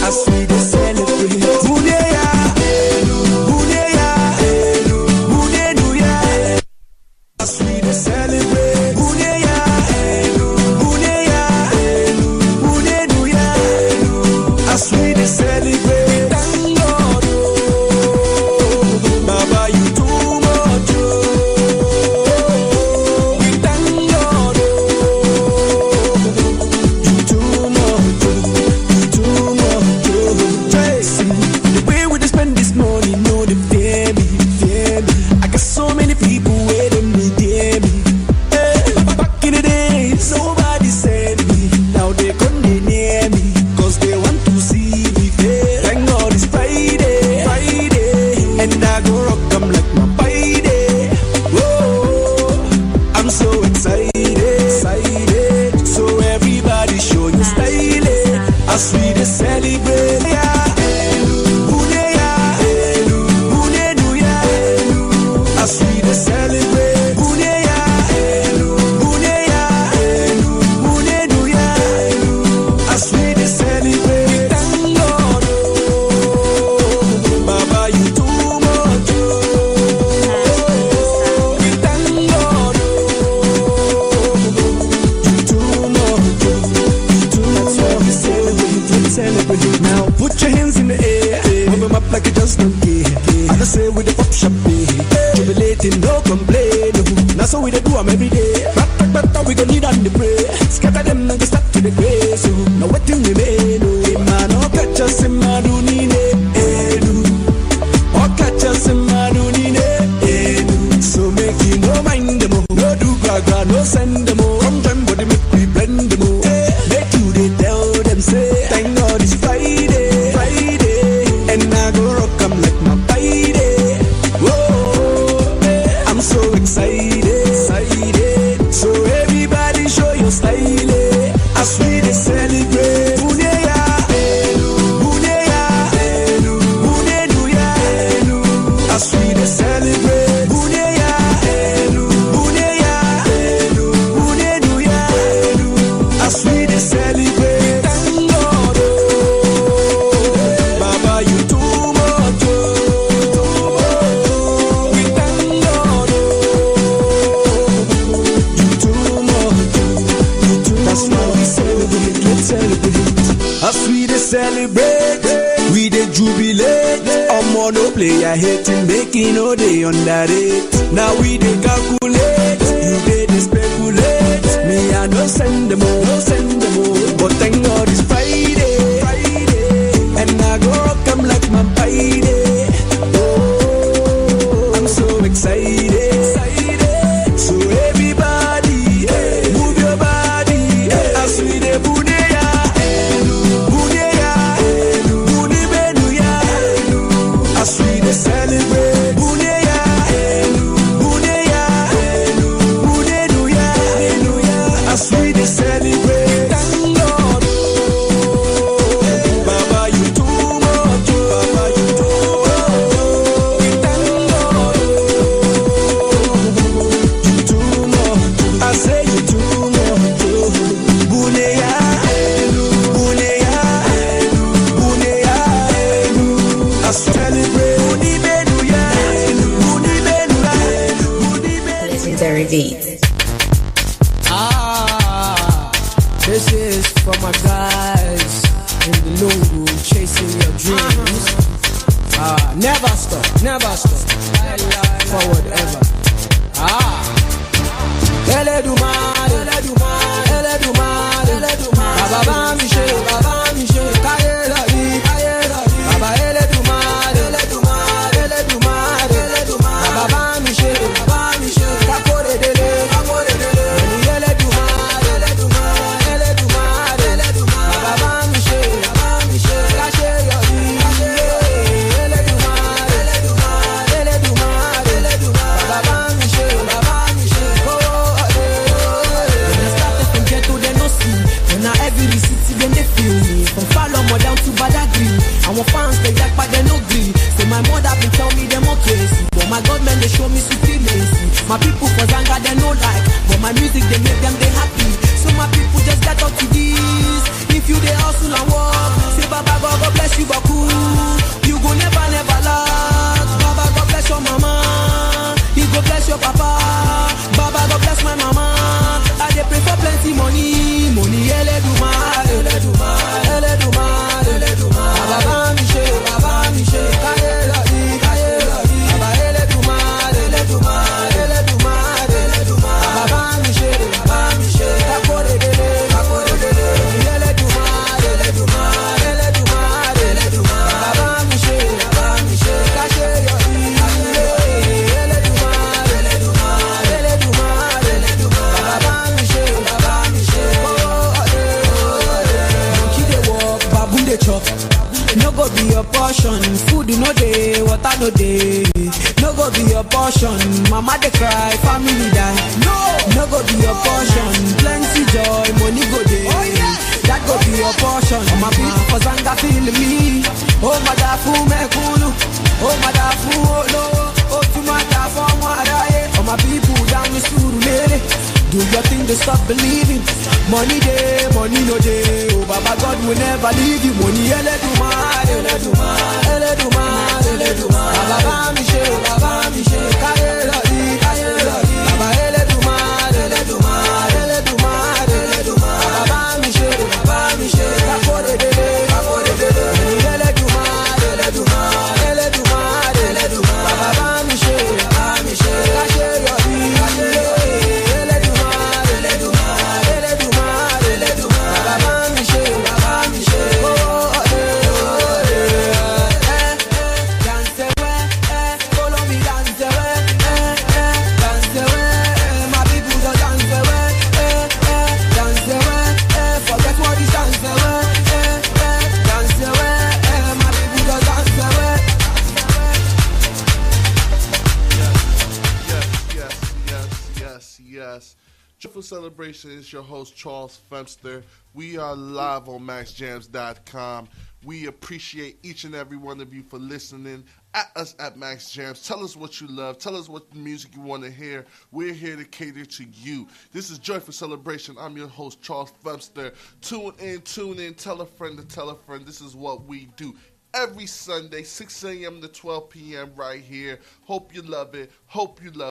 As we celebrate. As we celebrate, as we celebrate, thank God, Baba, you too much, we thank God, you too much, Tracy, the way we spend this money, no, they fear me, I got so many people waiting me. Back in the days, nobody said me. Now they come near me, cause they want to see me fail. Thank God it's Friday, and I go rock them like my Friday. Whoa, I'm so excited. So everybody show your style as we celebrate. As we celebrate, as we celebrate, thank God, Baba, you too much, we thank God, you too much, that's why we celebrate, now put your hands in the air, move them up like you just don't care, I just say with the pop shop jubilating, no complain. Now so we do them every day. But we gon' need on the pray. Scatter them and go start to the grace. So now what thing we made? Oh, man, oh catch us in Madunine. Oh catch us in Madunine. So make you no mind them. No do gaga, no send them. Come time body make we blend them. Make you they tell them say thank God it's Friday, and I go rock them like my Friday. I'm so excited. So everybody show your style as we celebrate. As we celebrate. As we celebrate. Thank God, Baba, you too much. We thank God, you too much. That's why we celebrate. Let's celebrate. As we celebrate, we dey jubilate. Omo no play, I hate him, making no day under it. Now we dey calculate, you dey speculate. Me I no send them all, but thank God it's Friday, and I go rock them like my Friday. Oh, I'm so excited. So everybody, move your body as we dey as we dey celebrate. As we dey celebrate. Thank God, beat. This is for my guys in the Lungu chasing your dreams. Never stop, forward ever. Eledumare, Baba Miche, Kayelari, Baba Eledumare, Baba Miche, Kakore Dele, our fans, they like, but they no green. Say my mother been tell me them okay. But my God, man, they show me supremacy. My people for Zanga, they no like. But my music, they make them, they happy. So my people just get up to this. If you they hustle and walk, say Baba, God bless you, Baku. You go never lack. Baba, God bless your mama. He go bless your papa. Baba, God bless my mama. I they pray for plenty money. Eledumare, Baba Miche, Kayelari, Baba Eledumare, Baba Miche, Kakore Dele, Eledumare, Baba Miche, Kayelari, Baba Miche, monkey dey walk, baboon dey chop. No go be your portion, food no day, water no day. No go be your portion, mama dey cry, family die. No go be your portion, plenty joy, money go day. That go be your portion, my people for Zanga feel me. Oh madafu mekunu, oh madafu olo, oh tu madafu mwaraye. Oh my people down the Surulere, do your thing to stop believing. Money day, money no day. Oh Baba God will never leave you. Money Eledumare, Baba Miche, Kayelari, Baba Eledumare, Baba Miche, Kakore Dele, Eledumare, Baba Miche, Kayelari, Joyful Celebration is your host, Charles Femster. We are live on MaxJams.com. We appreciate each and every one of you for listening at us at Max Jams. Tell us what you love. Tell us what music you want to hear. We're here to cater to you. This is Joyful Celebration. I'm your host, Charles Femster. Tune in. Tell a friend to tell a friend. This is what we do every Sunday, 6 a.m. to 12 p.m. right here. Hope you love it.